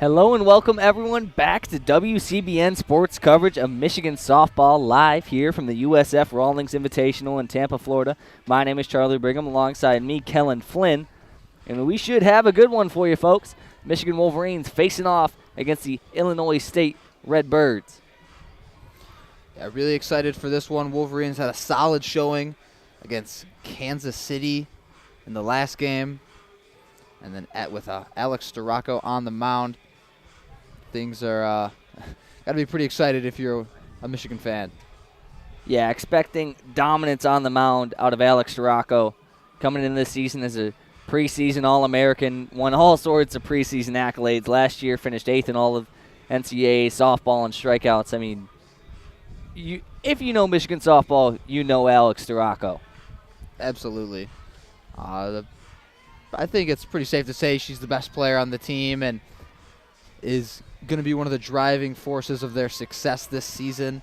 Hello and welcome everyone back to WCBN Sports coverage of Michigan softball live here from the USF Rawlings Invitational in Tampa, Florida. My name is Charlie Brigham alongside me, Kelin Flynn. And we should have a good one for you folks. Michigan Wolverines facing off against the Illinois State Redbirds. Yeah, really excited for this one. Wolverines had a solid showing against Kansas City in the last game. And then with Alex Storako on the mound. Things are got to be pretty excited if you're a Michigan fan. Yeah, expecting dominance on the mound out of Alex Storako. Coming into this season as a preseason All-American, won all sorts of preseason accolades. Last year finished 8th in all of NCAA softball and strikeouts. I mean, if you know Michigan softball, you know Alex Storako. Absolutely. I think it's pretty safe to say she's the best player on the team and is going to be one of the driving forces of their success this season.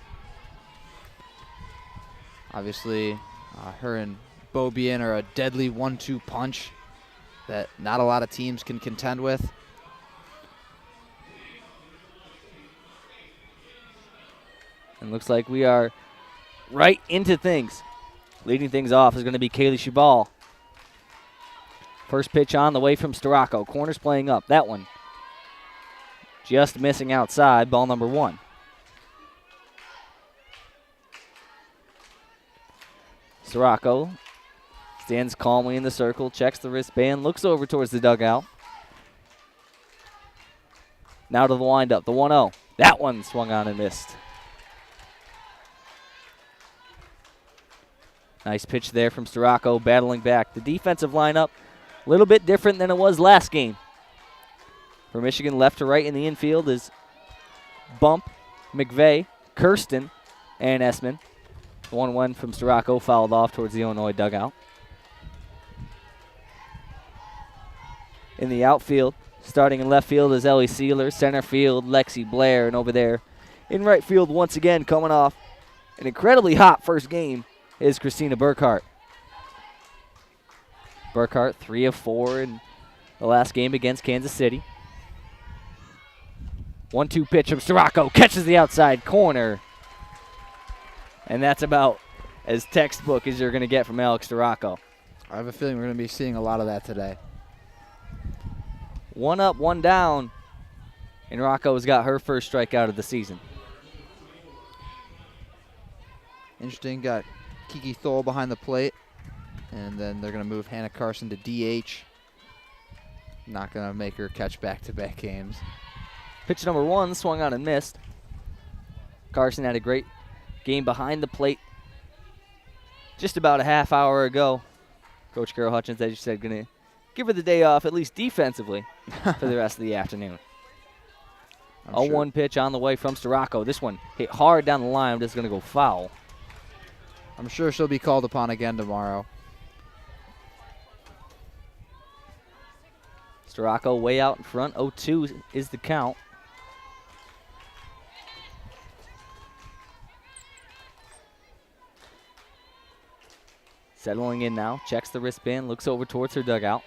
Obviously, her and Beaubien are a deadly 1-2 punch that not a lot of teams can contend with. And looks like we are right into things. Leading things off is going to be Kaylee Shubal. First pitch on the way from Storako. Corners playing up. That one just missing outside. Ball number 1. Storako stands calmly in the circle, checks the wristband, looks over towards the dugout. Now to the windup, the 1-0. That one swung on and missed. Nice pitch there from Storako, battling back. The defensive lineup, a little bit different than it was last game. For Michigan, left to right in the infield is Bump, McVeigh, Kirsten, and Essman. 1-1 from Storako, fouled off towards the Illinois dugout. In the outfield, starting in left field is Ellie Sealer, center field Lexi Blair, and over there in right field once again coming off an incredibly hot first game is Christina Burkhart. Burkhart 3 of 4 in the last game against Kansas City. 1-2 pitch from Storako, catches the outside corner. And that's about as textbook as you're going to get from Alex Storako. I have a feeling we're going to be seeing a lot of that today. 1 up, 1 down. And Rocco's got her first strikeout of the season. Interesting, got Kiki Thole behind the plate. And then they're going to move Hannah Carson to DH. Not going to make her catch back-to-back games. Pitch number 1 swung on and missed. Carson had a great game behind the plate just about a half hour ago. Coach Carol Hutchins, as you said, going to give her the day off, at least defensively, for the rest of the afternoon. 0-1 pitch on the way from Storako. This one hit hard down the line, but it's going to go foul. I'm sure she'll be called upon again tomorrow. Storako way out in front. 0-2 is the count. Settling in now, checks the wristband, looks over towards her dugout.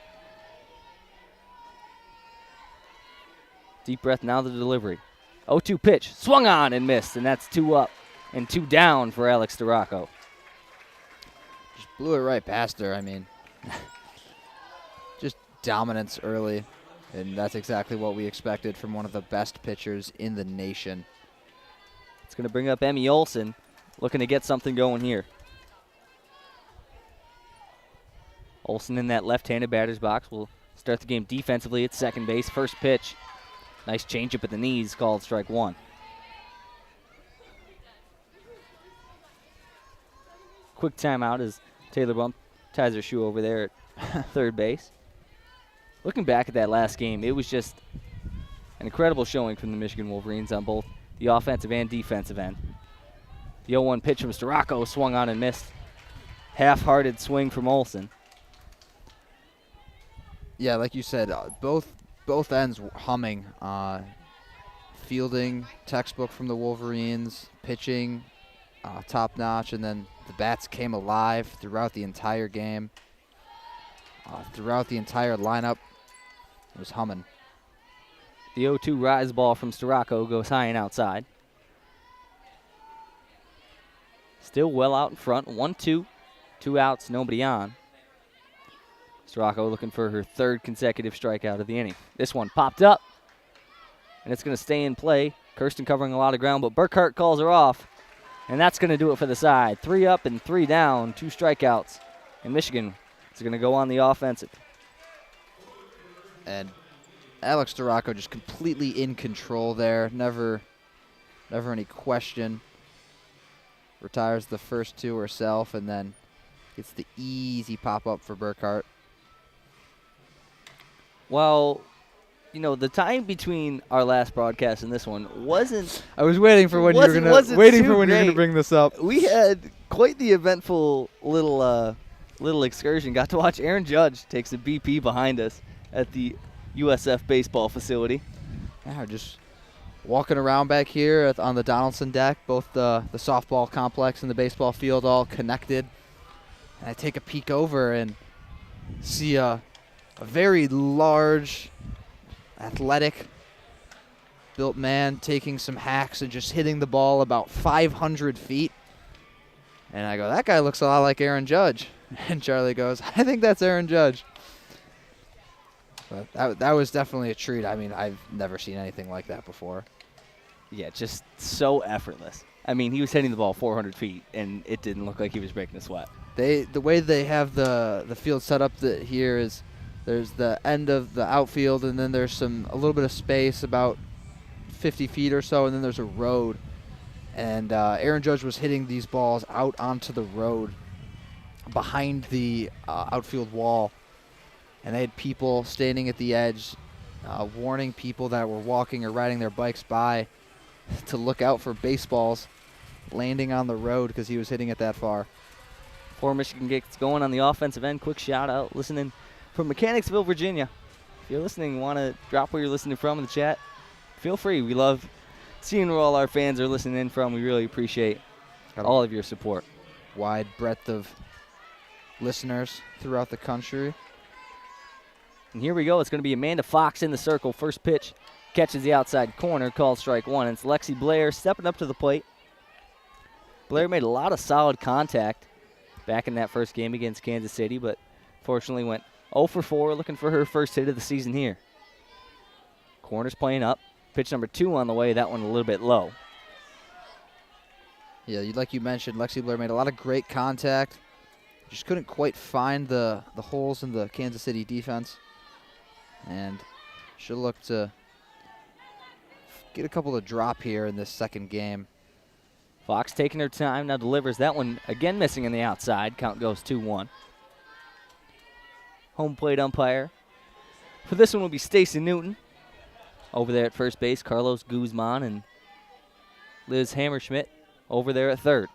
Deep breath, now the delivery. 0-2 pitch, swung on and missed, and that's 2 up and 2 down for Alex Storako. Just blew it right past her. I mean, just dominance early, and that's exactly what we expected from one of the best pitchers in the nation. It's going to bring up Emmy Olsen, looking to get something going here. Olsen in that left-handed batter's box will start the game defensively at second base. First pitch, nice changeup at the knees, called strike 1. Quick timeout as Taylor Bump ties her shoe over there at third base. Looking back at that last game, it was just an incredible showing from the Michigan Wolverines on both the offensive and defensive end. The 0-1 pitch from Storako swung on and missed. Half-hearted swing from Olsen. Yeah, like you said, both ends humming. Fielding, textbook from the Wolverines. Pitching, top-notch. And then the bats came alive throughout the entire game. Throughout the entire lineup, it was humming. The 0-2 rise ball from Storako goes high and outside. Still well out in front. 1-2. 2 outs, nobody on. Storako looking for her 3rd consecutive strikeout of the inning. This one popped up, and it's going to stay in play. Kirsten covering a lot of ground, but Burkhart calls her off, and that's going to do it for the side. 3 up and 3 down, 2 strikeouts. And Michigan is going to go on the offensive. And Alex Storako just completely in control there. Never any question. Retires the first 2 herself, and then gets the easy pop-up for Burkhart. Well, you know, the time between our last broadcast and this one wasn't. I was waiting for when you were gonna bring this up. We had quite the eventful little excursion. Got to watch Aaron Judge takes a BP behind us at the USF baseball facility. Yeah, just walking around back here on the Donaldson deck, both the softball complex and the baseball field all connected. And I take a peek over and see a very large, athletic built man taking some hacks and just hitting the ball about 500 feet. And I go, that guy looks a lot like Aaron Judge. And Charlie goes, I think that's Aaron Judge. But that was definitely a treat. I mean, I've never seen anything like that before. Yeah, just so effortless. I mean, he was hitting the ball 400 feet, and it didn't look like he was breaking a sweat. The way they have the field set up here is there's the end of the outfield, and then there's a little bit of space, about 50 feet or so, and then there's a road. And Aaron Judge was hitting these balls out onto the road behind the outfield wall. And they had people standing at the edge warning people that were walking or riding their bikes by to look out for baseballs landing on the road because he was hitting it that far. Before Michigan gets going on the offensive end, quick shout out listening from Mechanicsville, Virginia. If you're listening, want to drop where you're listening from in the chat, feel free. We love seeing where all our fans are listening in from. We really appreciate all of your support. Wide breadth of listeners throughout the country. And here we go. It's going to be Amanda Fox in the circle. First pitch catches the outside corner, called strike 1. It's Lexi Blair stepping up to the plate. Blair made a lot of solid contact back in that first game against Kansas City, but fortunately went 0 for 4, looking for her first hit of the season here. Corner's playing up. Pitch number 2 on the way. That one a little bit low. Yeah, like you mentioned, Lexi Blair made a lot of great contact. Just couldn't quite find the holes in the Kansas City defense. And should look to get a couple to drop here in this second game. Fox taking her time, now delivers that one again, missing in the outside. Count goes 2-1. Home plate umpire for this one will be Stacy Newton. Over there at first base, Carlos Guzman and Liz Hammerschmidt over there at third.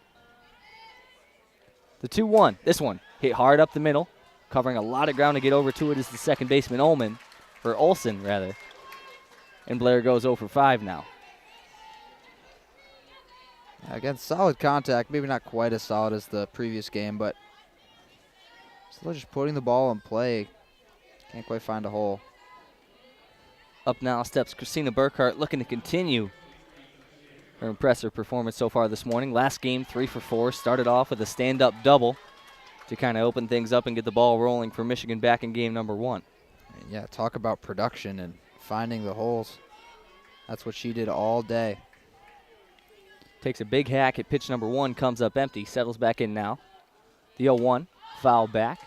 The 2-1. This one hit hard up the middle, covering a lot of ground to get over to it is the second baseman Olsen rather. And Blair goes 0 for 5 now. Again, solid contact. Maybe not quite as solid as the previous game, but still just putting the ball in play. Can't quite find a hole. Up now steps Christina Burkhart, looking to continue her impressive performance so far this morning. Last game, 3 for 4. Started off with a stand-up double to kind of open things up and get the ball rolling for Michigan back in game number 1. Yeah, talk about production and finding the holes. That's what she did all day. Takes a big hack at pitch number 1, comes up empty, settles back in now. The 0-1, foul back.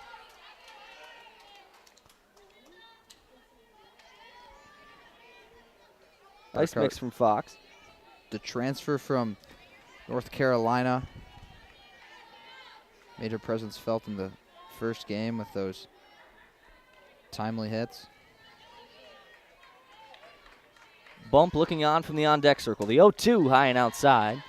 Nice mix from Fox. The transfer from North Carolina made her presence felt in the first game with those timely hits. Bump looking on from the on-deck circle. The 0-2 high and outside.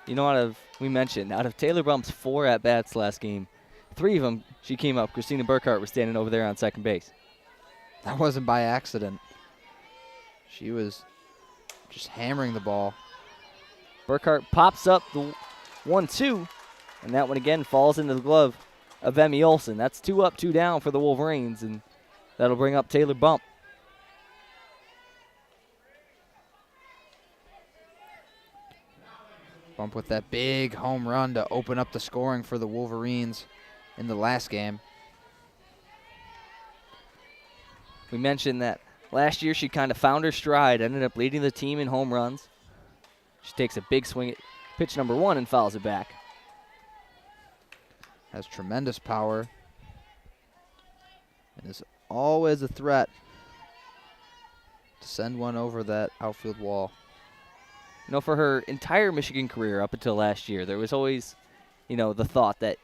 You know, we mentioned, out of Taylor Bump's 4 at-bats last game, 3 of them, she came up. Christina Burkhart was standing over there on second base. That wasn't by accident. She was just hammering the ball. Burkhart pops up the 1-2, and that one again falls into the glove of Emmy Olsen. That's 2 up, 2 down for the Wolverines, and That'll bring up Taylor Bump. Bump with that big home run to open up the scoring for the Wolverines in the last game. We mentioned that last year she kind of found her stride, ended up leading the team in home runs. She takes a big swing at pitch number 1 and fouls it back. Has tremendous power and is always a threat to send one over that outfield wall. You know, for her entire Michigan career up until last year, there was always, the thought that,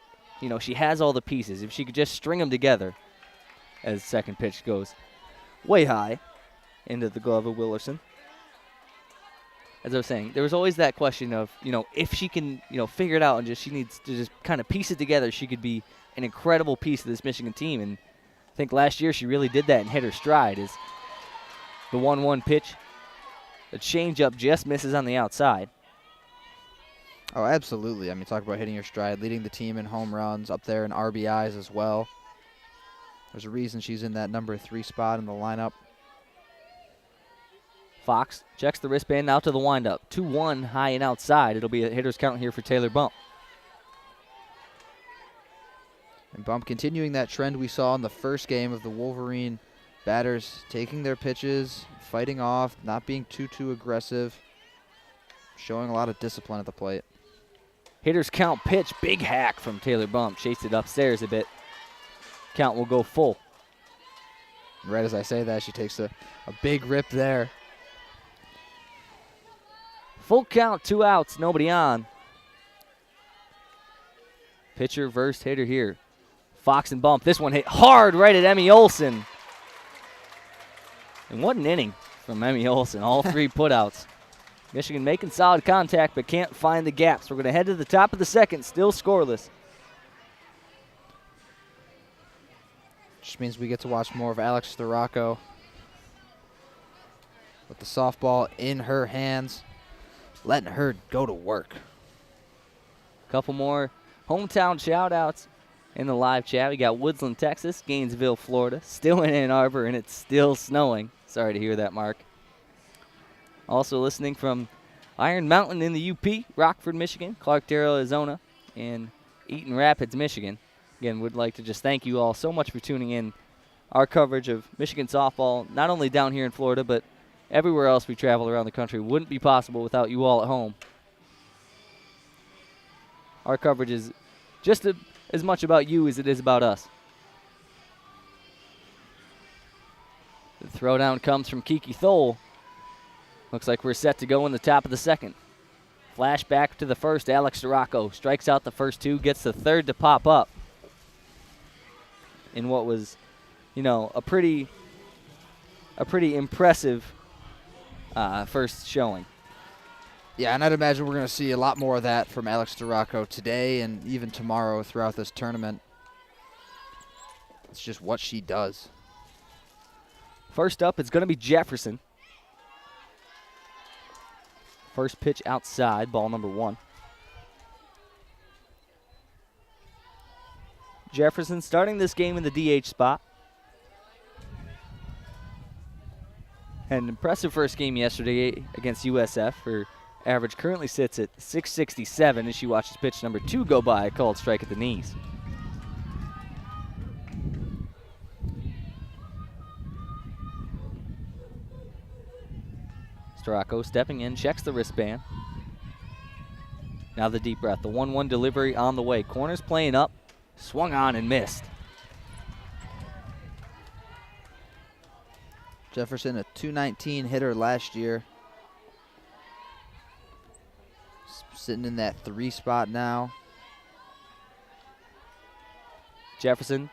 she has all the pieces. If she could just string them together, as second pitch goes way high into the glove of Willerson. As I was saying, there was always that question of, if she can, figure it out and she needs to just kind of piece it together, she could be an incredible piece of this Michigan team. And I think last year she really did that and hit her stride. Is the 1-1 pitch, the changeup just misses on the outside. Oh, absolutely. I mean, talk about hitting your stride, leading the team in home runs, up there in RBIs as well. There's a reason she's in that number 3 spot in the lineup. Fox checks the wristband now to the windup. 2-1 high and outside. It'll be a hitter's count here for Taylor Bump. And Bump continuing that trend we saw in the first game of the Wolverine batters taking their pitches, fighting off, not being too aggressive, showing a lot of discipline at the plate. Hitter's count pitch, big hack from Taylor Bump. Chased it upstairs a bit. Count will go full. Right as I say that, she takes a big rip there. Full count, 2 outs, nobody on. Pitcher versus hitter here. Fox and Bump. This one hit hard right at Emmy Olsen. And what an inning from Emmy Olsen. All 3 putouts. Michigan making solid contact but can't find the gaps. We're going to head to the top of the second, still scoreless. Just means we get to watch more of Alex Storako with the softball in her hands, letting her go to work. Couple more hometown shout-outs in the live chat. We got Woodland, Texas, Gainesville, Florida, still in Ann Arbor, and it's still snowing. Sorry to hear that, Mark. Also listening from Iron Mountain in the UP, Rockford, Michigan, Clarkdale, Arizona, and Eaton Rapids, Michigan. Again, would like to just thank you all so much for tuning in. Our coverage of Michigan softball, not only down here in Florida, but everywhere else we travel around the country, wouldn't be possible without you all at home. Our coverage is just as much about you as it is about us. The throwdown comes from Kiki Thole. Looks like we're set to go in the top of the second. Flashback to the first, Alex Storako strikes out the first 2, gets the third to pop up in what was, a pretty impressive first showing. Yeah, and I'd imagine we're going to see a lot more of that from Alex Storako today and even tomorrow throughout this tournament. It's just what she does. First up, it's going to be Jefferson. First pitch outside, ball number 1. Jefferson starting this game in the DH spot. Had an impressive first game yesterday against USF. Her average currently sits at .667 as she watches pitch number 2 go by, a called strike at the knees. Storako stepping in, checks the wristband. Now the deep breath. The 1-1 delivery on the way. Corners playing up. Swung on and missed. Jefferson, a .219 hitter last year. Sitting in that 3 spot now. Jefferson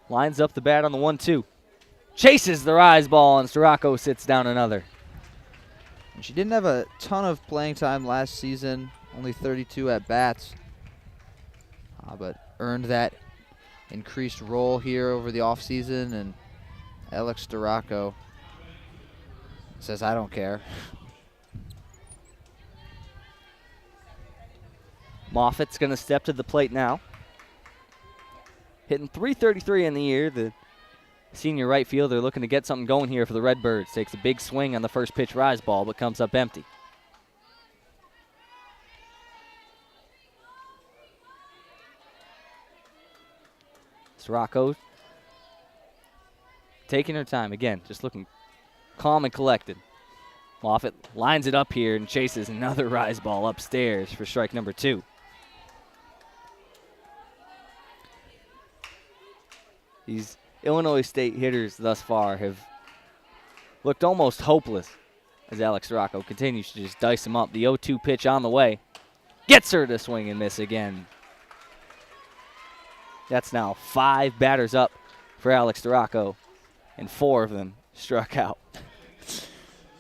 lines up the bat on the 1-2. Chases the rise ball, and Storako sits down another. And she didn't have a ton of playing time last season, only 32 at-bats, but earned that increased role here over the offseason, and Alex Storako says, I don't care. Moffitt's going to step to the plate now. Hitting .333 in the year. The senior right fielder looking to get something going here for the Redbirds. Takes a big swing on the first pitch rise ball, but comes up empty. Storako taking her time. Again, just looking calm and collected. Moffitt lines it up here and chases another rise ball upstairs for strike number 2. These Illinois State hitters thus far have looked almost hopeless as Alex Storako continues to just dice them up. The 0-2 pitch on the way. Gets her to swing and miss again. That's now 5 batters up for Alex Storako, and 4 of them struck out. It's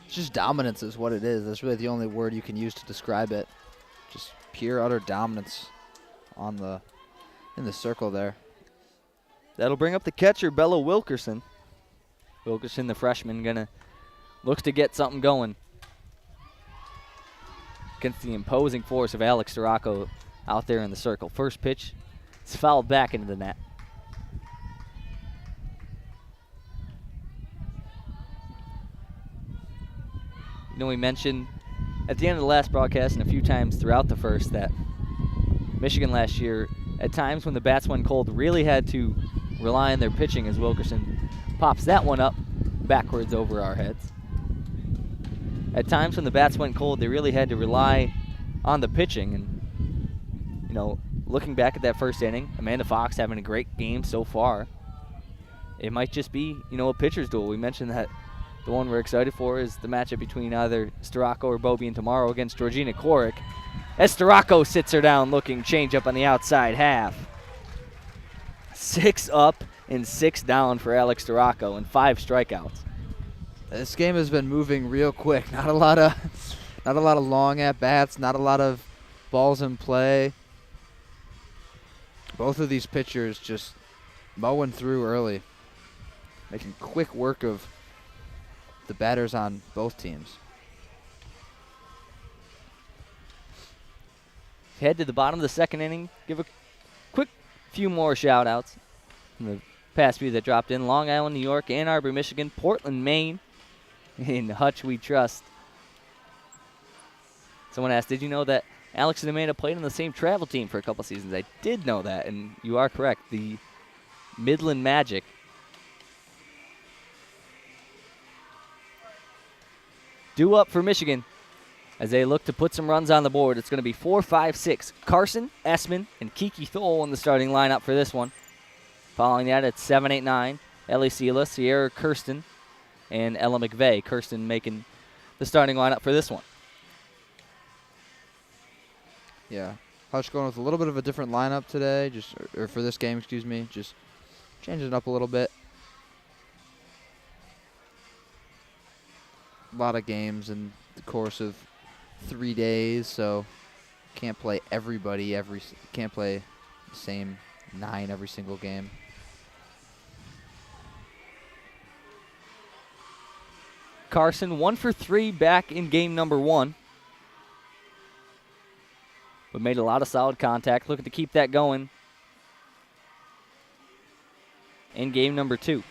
just dominance is what it is. That's really the only word you can use to describe it. Just pure, utter dominance in the circle there. That'll bring up the catcher, Bella Wilkerson. Wilkerson, the freshman, looks to get something going against the imposing force of Alex Storako out there in the circle. First pitch, it's fouled back into the net. You know, we mentioned at the end of the last broadcast and a few times throughout the first that Michigan last year, at times when the bats went cold, really had to rely on their pitching as Wilkerson pops that one up backwards over our heads. At times when the bats went cold, they really had to rely on the pitching. And, you know, looking back at that first inning, Amanda Fox having a great game so far. It might just be, you know, a pitcher's duel. We mentioned that the one we're excited for is the matchup between either Storako or Bobian tomorrow against Georgina Korick. As Storako sits her down looking changeup on the outside half. 6 up and 6 down for Alex Storako and 5 strikeouts. This game has been moving real quick. Not a lot of long at bats. Not a lot of balls in play. Both of these pitchers just mowing through early, making quick work of the batters on both teams. Head to the bottom of the second inning. Give a quick few more shout-outs from the past few that dropped in. Long Island, New York, Ann Arbor, Michigan, Portland, Maine. In Hutch we trust. Someone asked, did you know that Alex and Amanda played on the same travel team for a couple seasons? I did know that, and you are correct. The Midland Magic. Due up for Michigan as they look to put some runs on the board. It's going to be 4, 5, 6. Carson, Essman, and Kiki Thole in the starting lineup for this one. Following that, it's 7, 8, 9. Ellie Sela, Sierra Kirsten, and Ella McVeigh. Kirsten making the starting lineup for this one. Yeah. Hutch going with a little bit of a different lineup today, or for this game, excuse me. Just changing it up a little bit. A lot of games in the course of 3 days, so can't play everybody can't play the same 9 every single game. Carson 1 for 3 back in game number 1. But made a lot of solid contact. Looking to keep that going in game number 2.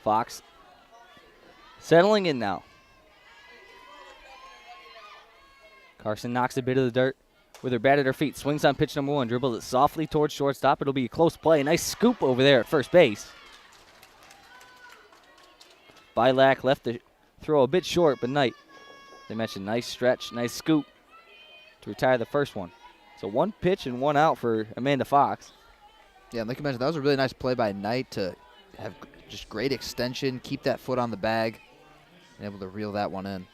Fox settling in now. Carson knocks a bit of the dirt with her bat at her feet. Swings on pitch number 1. Dribbles it softly towards shortstop. It'll be a close play. Nice scoop over there at first base. Bilak left the throw a bit short, but Knight, they mentioned nice stretch, nice scoop to retire the first one. So 1 pitch and 1 out for Amanda Fox. Yeah, like you mentioned, that was a really nice play by Knight to have just great extension, keep that foot on the bag, and able to reel that one in.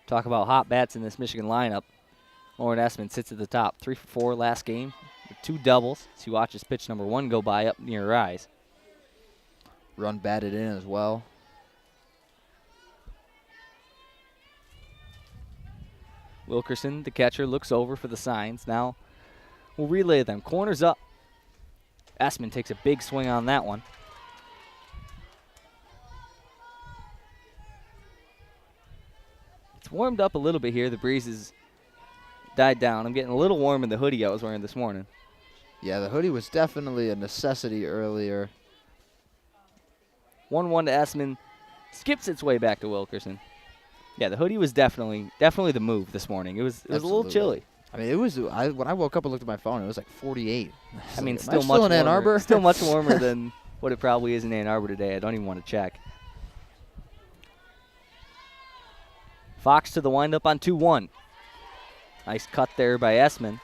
Talk about hot bats in this Michigan lineup. Lauren Essman sits at the top, 3 for 4 last game with 2 doubles. She watches pitch number 1 go by up near her eyes. Run batted in as well. Wilkerson, the catcher, looks over for the signs. Now we'll relay them. Corners up. Essman takes a big swing on that one. It's warmed up a little bit here. The breeze has died down. I'm getting a little warm in the hoodie I was wearing this morning. Yeah, the hoodie was definitely a necessity earlier. 1-1 to Essman. Skips its way back to Wilkerson. Yeah, the hoodie was definitely the move this morning. It was a little chilly. I mean, it was. When I woke up and looked at my phone, it was like 48. I mean, still in Ann Arbor? Still much warmer than what it probably is in Ann Arbor today. I don't even want to check. Fox to the windup on 2-1. Nice cut there by Essman.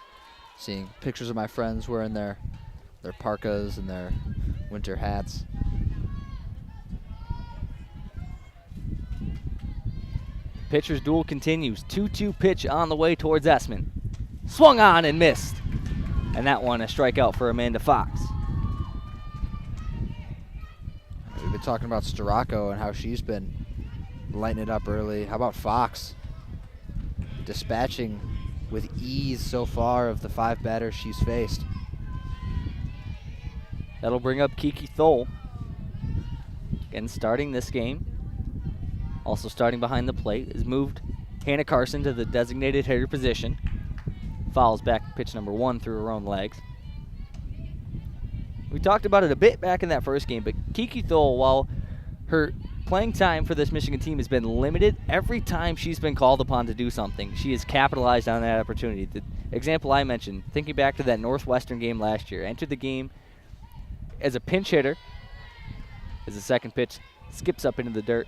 Seeing pictures of my friends wearing their parkas and their winter hats. Pitcher's duel continues. 2-2 pitch on the way towards Essman. Swung on and missed. And that one a strikeout for Amanda Fox. We've been talking about Storako and how she's been lighting it up early. How about Fox? Dispatching with ease so far of the 5 batters she's faced. That'll bring up Kiki Thole. Again, starting this game. Also starting behind the plate is moved Hannah Carson to the designated hitter position. Fouls back pitch number 1 through her own legs. We talked about it a bit back in that first game, but Kiki Thole, while her playing time for this Michigan team has been limited, every time she's been called upon to do something, she has capitalized on that opportunity. The example I mentioned, thinking back to that Northwestern game last year, entered the game as a pinch hitter, as the second pitch skips up into the dirt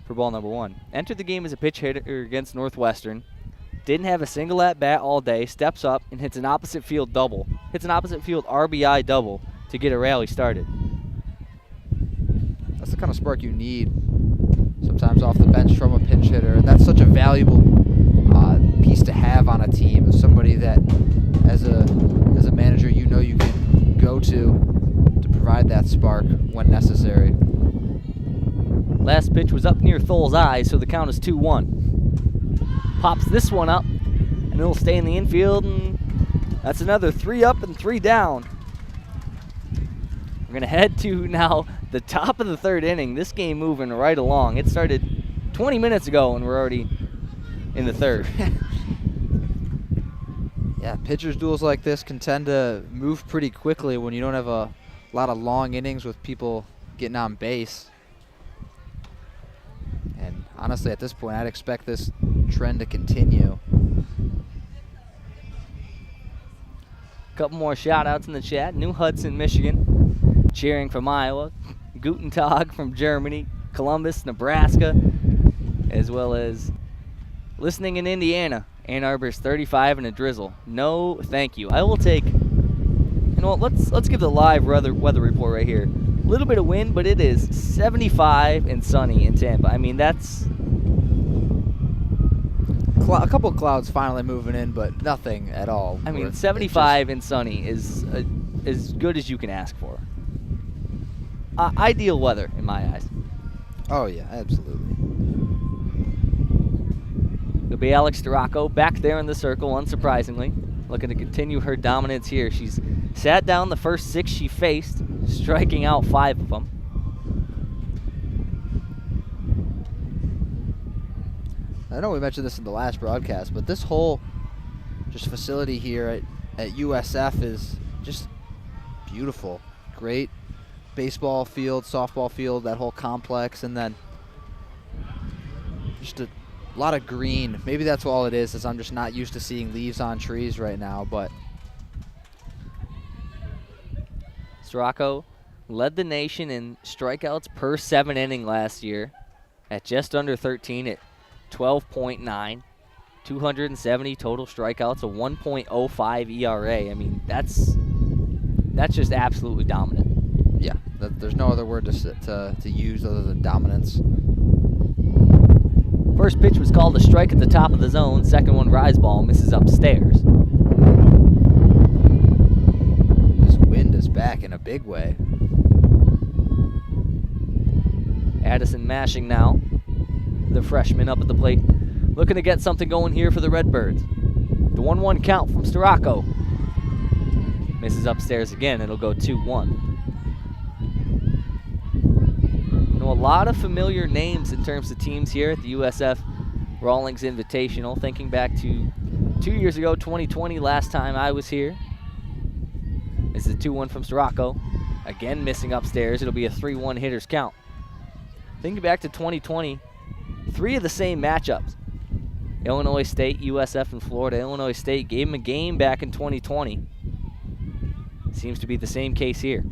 for ball number 1. Entered the game as a pitch hitter against Northwestern, didn't have a single at-bat all day, steps up and hits an opposite field double, hits an opposite field RBI double to get a rally started. That's the kind of spark you need sometimes off the bench from a pinch hitter, and that's such a valuable piece to have on a team. Somebody that, as a manager, you know you can go to provide that spark when necessary. Last pitch was up near Thole's eyes, so the count is 2-1. Pops this one up, and it'll stay in the infield, and that's another 3 up and 3 down. We're going to head to now the top of the 3rd inning. This game moving right along. It started 20 minutes ago, and we're already in the 3rd. Yeah, pitchers' duels like this can tend to move pretty quickly when you don't have a lot of long innings with people getting on base. And honestly, at this point, I'd expect this trend to continue. A couple more shout-outs in the chat. New Hudson, Michigan, cheering from Iowa. Guten Tag from Germany. Columbus, Nebraska, as well as listening in Indiana. Ann Arbor's 35 and a drizzle. No, thank you. I will take. You know what? Let's give the live weather report right here. A little bit of wind, but it is 75 and sunny in Tampa. I mean, that's a couple of clouds finally moving in, but nothing at all. I mean, 75 and sunny is as good as you can ask for. Ideal weather in my eyes. Oh yeah, absolutely. It'll be Alex Storako back there in the circle, unsurprisingly, looking to continue her dominance here. She's sat down the first 6 she faced, striking out 5 of them. I know we mentioned this in the last broadcast, but this whole just facility here at USF is just beautiful. Great baseball field, softball field, that whole complex, and then just a lot of green. Maybe that's all it is I'm just not used to seeing leaves on trees right now, but Storako led the nation in strikeouts per 7 inning last year at just under 13 at 12.9, 270 total strikeouts, a 1.05 ERA. I mean, that's just absolutely dominant. Yeah, there's no other word to use other than dominance. First pitch was called a strike at the top of the zone. Second one, rise ball, misses upstairs. This wind is back in a big way. Addison mashing now. The freshman up at the plate, looking to get something going here for the Redbirds. The 1-1 count from Storako. Misses upstairs again. It'll go 2-1. You know, a lot of familiar names in terms of teams here at the USF Rawlings Invitational. Thinking back to 2 years ago, 2020, last time I was here. This is a 2-1 from Sirocco. Again, missing upstairs. It'll be a 3-1 hitters count. Thinking back to 2020, 3 of the same matchups. Illinois State, USF, and Florida. Illinois State gave them a game back in 2020. Seems to be the same case here.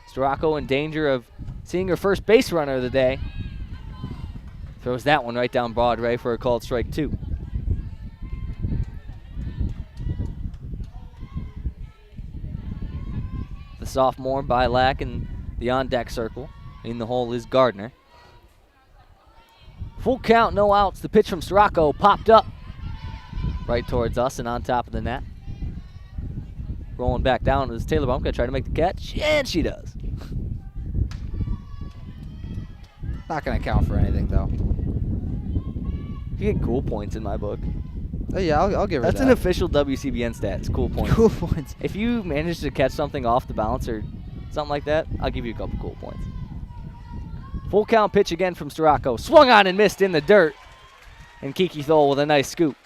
Sirocco in danger of seeing her first base runner of the day. Throws that one right down Broadway for a called strike 2. The sophomore, Bilac, in the on-deck circle. In the hole is Gardner. Full count, no outs. The pitch from Sirocco popped up right towards us and on top of the net. Rolling back down is Taylor Bump. Gonna try to make the catch, and she does. Not going to count for anything, though. You get cool points in my book. Oh, yeah, I'll give her that. That's an official WCBN stat. It's cool points. Cool points. If you manage to catch something off the bounce or something like that, I'll give you a couple cool points. Full count pitch again from Sirocco. Swung on and missed in the dirt. And Kiki Thole with a nice scoop.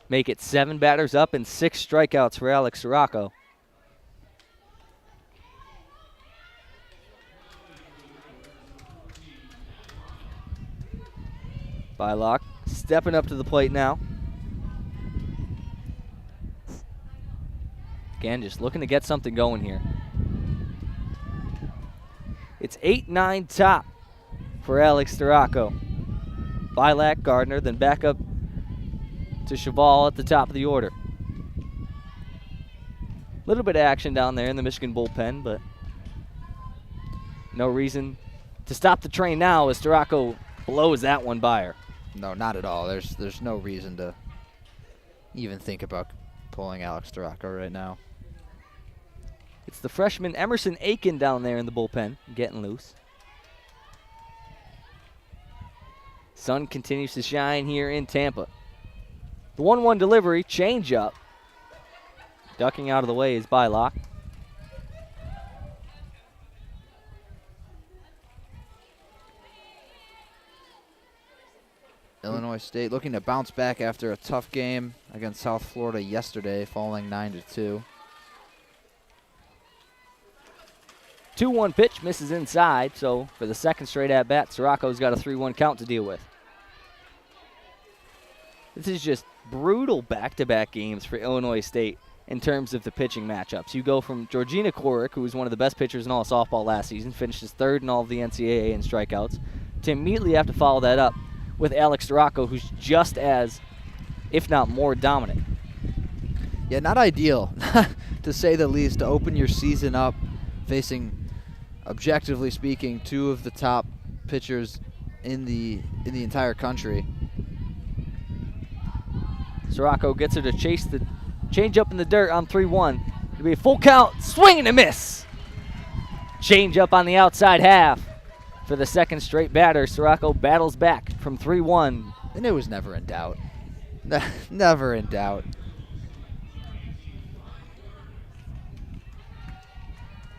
Make it 7 batters up and 6 strikeouts for Alex Sirocco. Bylock stepping up to the plate now. Again, just looking to get something going here. It's 8-9 top for Alex Sirocco. Bylack, Gardner, then back up to Cheval at the top of the order. A little bit of action down there in the Michigan bullpen, but no reason to stop the train now as Sirocco blows that one by her. No, not at all. There's no reason to even think about pulling Alex Sirocco right now. It's the freshman Emerson Aiken down there in the bullpen, getting loose. Sun continues to shine here in Tampa. The 1-1 delivery, changeup. Ducking out of the way is Bylock. Illinois State looking to bounce back after a tough game against South Florida yesterday, falling 9-2. 2-1 pitch, misses inside, so for the second straight at-bat, Sirocco's got a 3-1 count to deal with. This is just brutal back-to-back games for Illinois State in terms of the pitching matchups. You go from Georgina Korick, who was one of the best pitchers in all of softball last season, finishes third in all of the NCAA in strikeouts, to immediately have to follow that up with Alex Sirocco, who's just as, if not more, dominant. Yeah, not ideal, to say the least, to open your season up facing, objectively speaking, 2 of the top pitchers in the entire country. Sirocco gets her to chase the changeup in the dirt on 3-1. It'll be a full count, swing and a miss. Changeup on the outside half. For the second straight batter, Sirocco battles back from 3-1. And it was never in doubt. Never in doubt.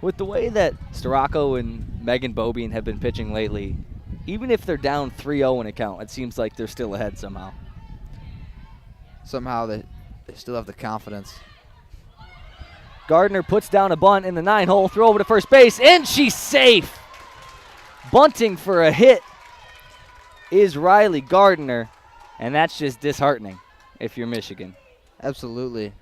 With the way that Sirocco and Megan Bobian have been pitching lately, even if they're down 3-0 in a count, it seems like they're still ahead somehow. Somehow they still have the confidence. Gardner puts down a bunt in the 9-hole, throw over to first base, and she's safe. Bunting for a hit is Riley Gardner, and that's just disheartening if you're Michigan. Absolutely.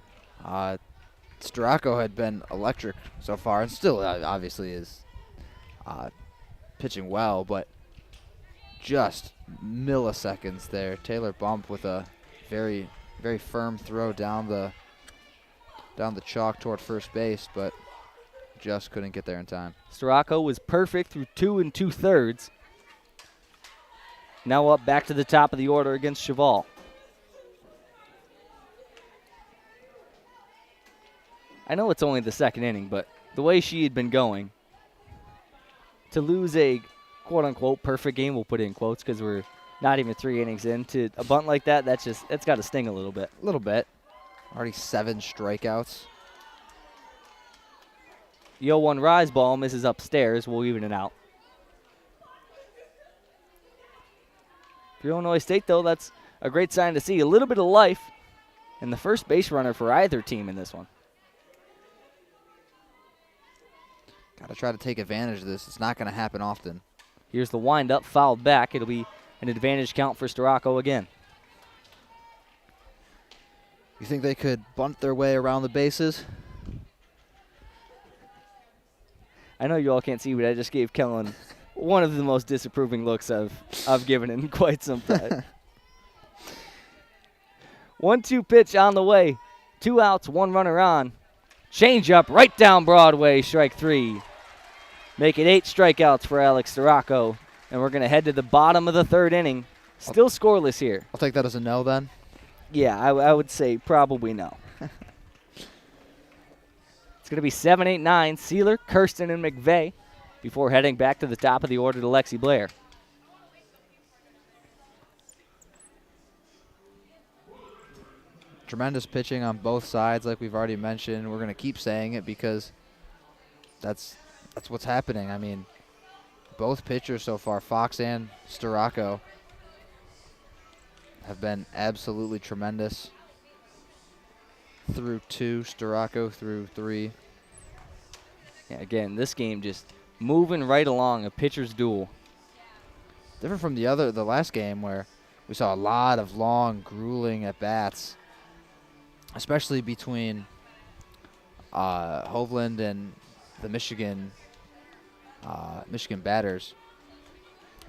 Sirocco had been electric so far, and still obviously is pitching well, but just milliseconds there. Taylor Bump with a very, very firm throw down the chalk toward first base, but just couldn't get there in time. Sirocco was perfect through 2 2/3. Now up back to the top of the order against Cheval. I know it's only the second inning, but the way she had been going, to lose a quote-unquote perfect game, we'll put it in quotes because we're not even 3 innings into a bunt like that, that's got to sting a little bit. A little bit. Already 7 strikeouts. Yo 1 rise ball misses upstairs. We'll even it out. For Illinois State, though, that's a great sign to see. A little bit of life in the first base runner for either team in this one. Got to try to take advantage of this. It's not going to happen often. Here's the windup, fouled back. It'll be an advantage count for Storako again. You think they could bunt their way around the bases? I know you all can't see, but I just gave Kelin one of the most disapproving looks I've given in quite some time. 1-2 pitch on the way. 2 outs, 1 runner on. Change up right down Broadway, strike 3. Make it 8 strikeouts for Alex Storako. And we're going to head to the bottom of the 3rd inning. Still scoreless here. I'll take that as a no then. Yeah, I would say probably no. It's going to be 7, 8, 9. Sealer, Kirsten, and McVeigh before heading back to the top of the order to Lexi Blair. Tremendous pitching on both sides, like we've already mentioned. We're going to keep saying it because that's what's happening. I mean, both pitchers so far, Fox and Storako, have been absolutely tremendous. Through 2, Storako through 3. Yeah, again, this game just moving right along, a pitcher's duel. Different from the last game where we saw a lot of long, grueling at-bats, especially between Hovland and the Michigan batters.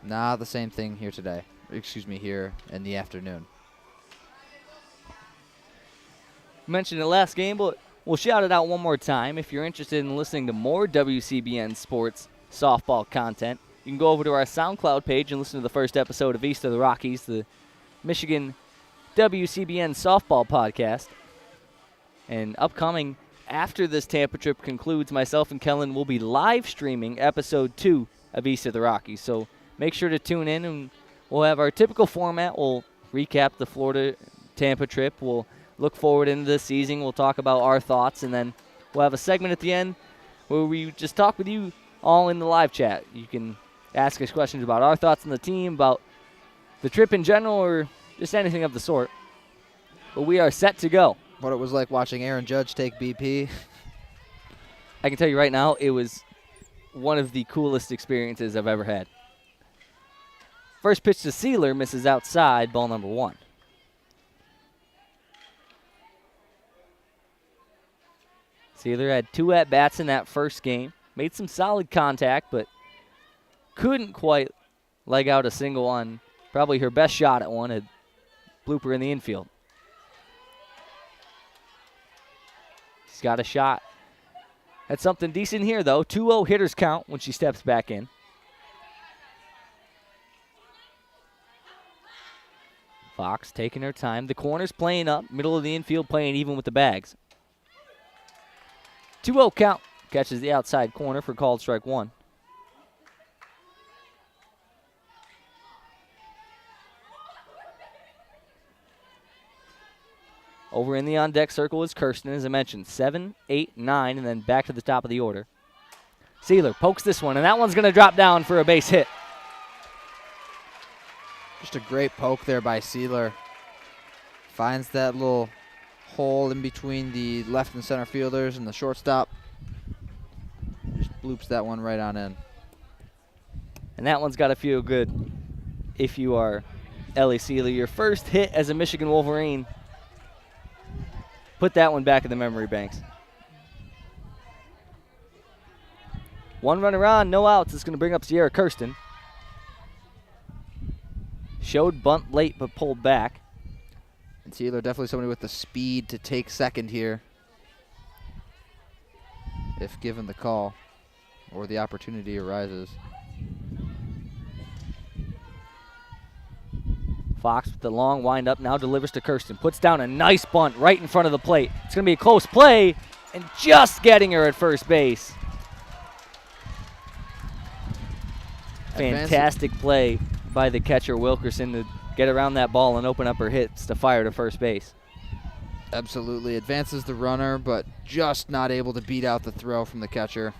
Not the same thing here today. Excuse me, here in the afternoon. Mentioned it last game, but we'll shout it out one more time. If you're interested in listening to more WCBN Sports softball content, you can go over to our SoundCloud page and listen to the first episode of East of the Rockies, the Michigan WCBN softball podcast. And upcoming, after this Tampa trip concludes, myself and Kelin will be live streaming episode 2 of East of the Rockies. So make sure to tune in, and we'll have our typical format. We'll recap the Florida-Tampa trip. We'll look forward into this season. We'll talk about our thoughts, and then we'll have a segment at the end where we just talk with you all in the live chat. You can ask us questions about our thoughts on the team, about the trip in general, or just anything of the sort. But we are set to go. What it was like watching Aaron Judge take BP. I can tell you right now, it was one of the coolest experiences I've ever had. First pitch to Sealer, misses outside, ball number 1. Sealer had 2 at-bats in that first game. Made some solid contact, but couldn't quite leg out a single on probably her best shot at one, a blooper in the infield. She's got a shot at something decent here, though. 2-0 hitters count when she steps back in. Fox taking her time. The corner's playing up. Middle of the infield playing even with the bags. 2-0 count. Catches the outside corner for called strike 1. Over in the on-deck circle is Kirsten, as I mentioned. 7, 8, 9, and then back to the top of the order. Sealer pokes this one, and that one's going to drop down for a base hit. Just a great poke there by Sealer. Finds that little hole in between the left and center fielders and the shortstop. Just bloops that one right on in. And that one's got to feel good if you are Ellie Sealer. Your first hit as a Michigan Wolverine. Put that one back in the memory banks. 1 runner on, no outs. It's going to bring up Sierra Kirsten. Showed bunt late but pulled back. And Sealer definitely somebody with the speed to take second here, if given the call or the opportunity arises. Fox with the long windup now delivers to Kirsten. Puts down a nice bunt right in front of the plate. It's going to be a close play, and just getting her at first base. Fantastic play by the catcher Wilkerson to get around that ball and open up her hits to fire to first base. Absolutely. Advances the runner, but just not able to beat out the throw from the catcher.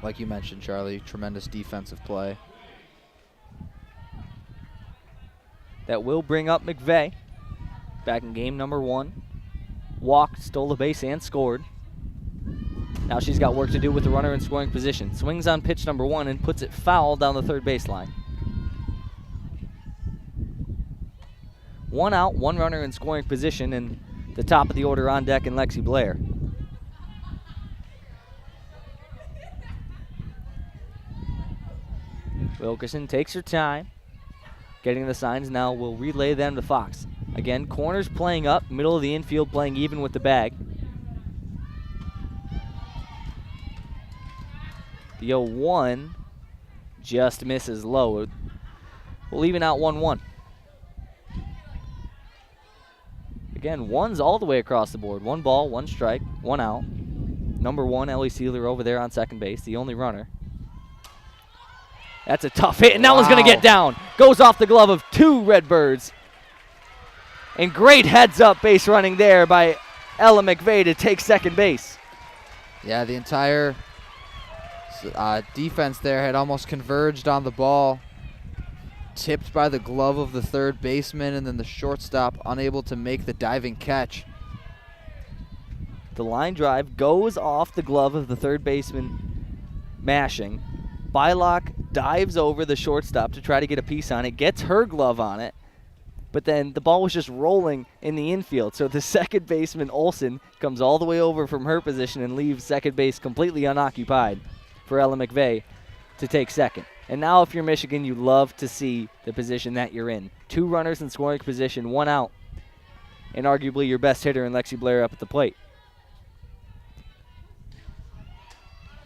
Like you mentioned, Charlie, tremendous defensive play. that will bring up McVeigh. Back in game number 1. Walked, stole the base, and scored. Now she's got work to do with the runner in scoring position. Swings on pitch number 1 and puts it foul down the third baseline. 1 out, 1 runner in scoring position, and the top of the order on deck in Lexi Blair. Wilkerson takes her time. Getting the signs now, will relay them to Fox. Again, corners playing up, middle of the infield playing even with the bag. The 0-1 just misses low. We'll even out 1-1. Again, 1's all the way across the board. 1 ball, 1 strike, 1 out. Number 1, Ellie Sealer over there on second base, the only runner. That's a tough hit, and that one's going to get down. Goes off the glove of 2 Redbirds. And great heads-up base running there by Ella McVeigh to take second base. Yeah, the entire defense there had almost converged on the ball. Tipped by the glove of the third baseman, and then the shortstop unable to make the diving catch. The line drive goes off the glove of the third baseman mashing. Bylock dives over the shortstop to try to get a piece on it, gets her glove on it, but then the ball was just rolling in the infield. So the second baseman, Olsen, comes all the way over from her position and leaves second base completely unoccupied for Ella McVeigh to take second. And now if you're Michigan, you love to see the position that you're in. 2 runners in scoring position, 1 out, and arguably your best hitter in Lexi Blair up at the plate.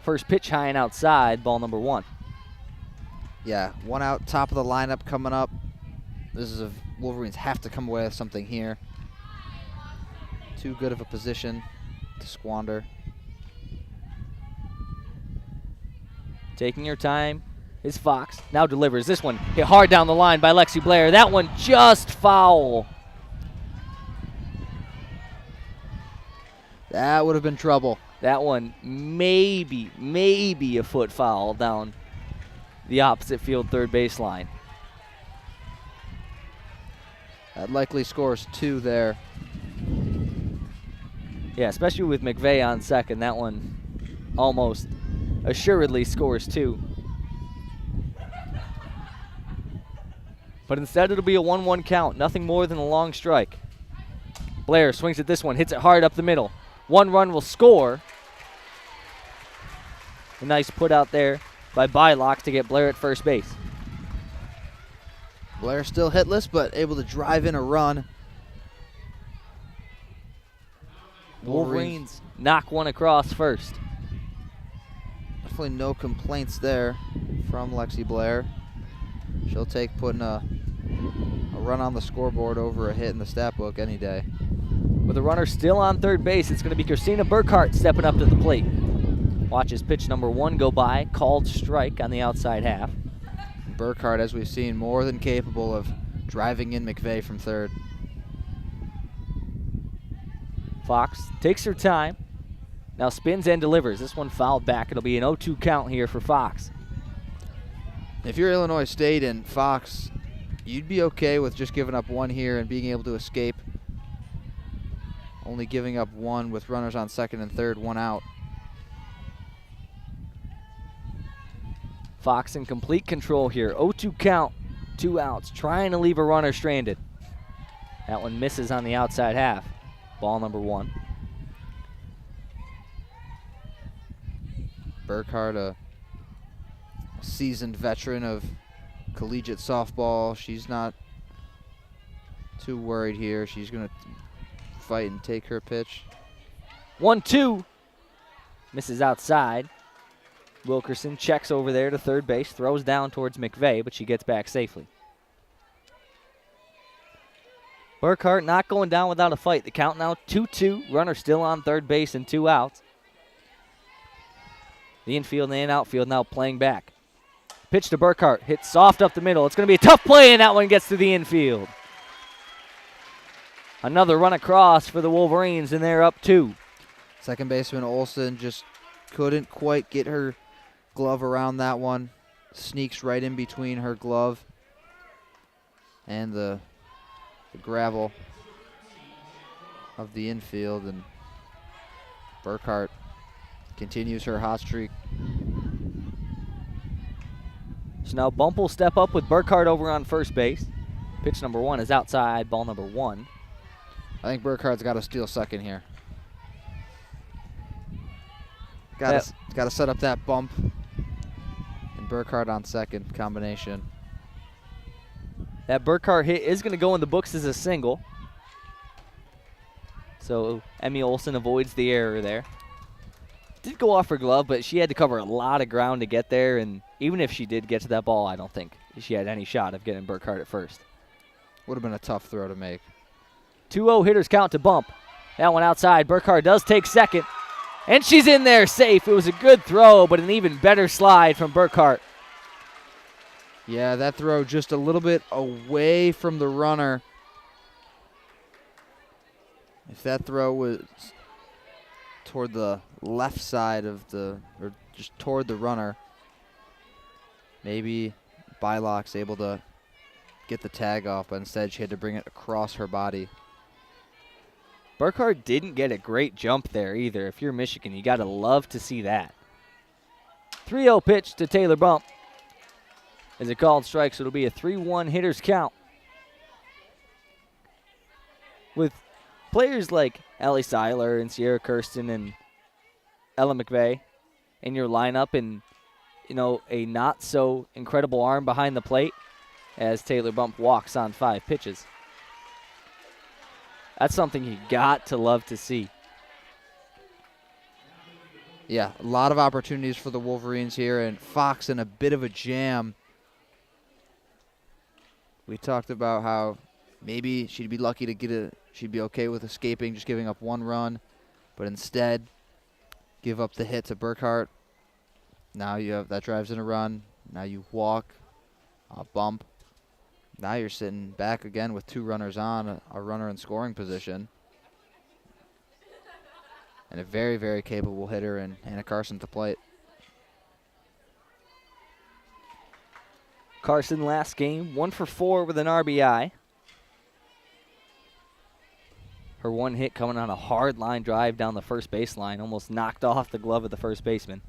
First pitch high and outside, ball number 1. Yeah, 1 out, top of the lineup coming up. This is Wolverines have to come away with something here. Too good of a position to squander. Taking her time is Fox. Now delivers. This one hit hard down the line by Lexi Blair. That one just foul. That would have been trouble. That one maybe a foot foul down the opposite field third baseline. That likely scores 2 there. Yeah, especially with McVeigh on second. That one almost assuredly scores 2. But instead it'll be a 1-1 count. Nothing more than a long strike. Blair swings at this one, hits it hard up the middle. 1 run will score. A nice put out there by Bylock to get Blair at first base. Blair still hitless, but able to drive in a run. Wolverines knock one across first. Definitely no complaints there from Lexi Blair. She'll take putting a run on the scoreboard over a hit in the stat book any day. With a runner still on third base, it's going to be Christina Burkhart stepping up to the plate. Watches pitch number 1 go by, called strike on the outside half. Burkhart, as we've seen, more than capable of driving in McVeigh from third. Fox takes her time. Now spins and delivers. This one fouled back. It'll be an 0-2 count here for Fox. If you're Illinois State and Fox, you'd be okay with just giving up 1 here and being able to escape. Only giving up 1 with runners on second and third, 1 out. Fox in complete control here. 0-2 count, 2 outs, trying to leave a runner stranded. That one misses on the outside half. Ball number 1. Burkhart, a seasoned veteran of collegiate softball. She's not too worried here. She's going to fight and take her pitch. 1-2. Misses outside. Wilkerson checks over there to third base, throws down towards McVeigh, but she gets back safely. Burkhart not going down without a fight. The count now 2-2. Runner still on third base and 2 outs. The infield and outfield now playing back. Pitch to Burkhart. Hit soft up the middle. It's going to be a tough play, and that one gets to the infield. Another run across for the Wolverines, and they're up 2. Second baseman Olsen just couldn't quite get her glove around that one. Sneaks right in between her glove and the the gravel of the infield, and Burkhart continues her hot streak. So now Bump will step up with Burkhart over on first base. Pitch number 1 is outside, ball number 1. I think Burkhart's got to steal second here. Got to set up that bump. And Burkhart on second combination. That Burkhart hit is going to go in the books as a single. So Emmy Olsen avoids the error there. Did go off her glove, but she had to cover a lot of ground to get there, and even if she did get to that ball, I don't think she had any shot of getting Burkhart at first. Would have been a tough throw to make. 2-0 hitters count to Bump. That one outside. Burkhart does take second, and she's in there safe. It was a good throw, but an even better slide from Burkhart. Yeah, that throw just a little bit away from the runner. If that throw was toward the left side of or just toward the runner, maybe Bylock's able to get the tag off, but instead she had to bring it across her body. Burkhart didn't get a great jump there either. If you're Michigan, you got to love to see that. 3-0 pitch to Taylor Bump. As a called strike, so it'll be a 3-1 hitters count. With players like Allie Seiler and Sierra Kirsten and Ella McVeigh in your lineup, and a not so incredible arm behind the plate as Taylor Bump walks on 5 pitches. That's something you got to love to see. Yeah, a lot of opportunities for the Wolverines here, and Fox in a bit of a jam. We talked about how maybe she'd be lucky to she'd be okay with escaping, just giving up 1 run, but instead give up the hit to Burkhart. Now that drives in a run. Now you walk, a bump. Now you're sitting back again with 2 runners on, a runner in scoring position. And a very, very capable hitter in Hannah Carson at the plate. Carson last game, 1 for 4 with an RBI. Her one hit coming on a hard line drive down the first baseline, almost knocked off the glove of the first baseman.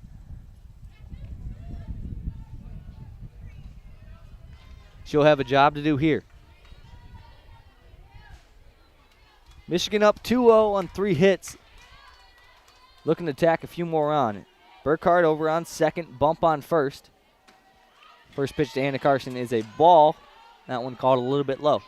She'll have a job to do here. Michigan up 2-0 on 3 hits. Looking to tack a few more on. Burkhart over on second, Bump on first. First pitch to Anna Carson is a ball. That one called a little bit low.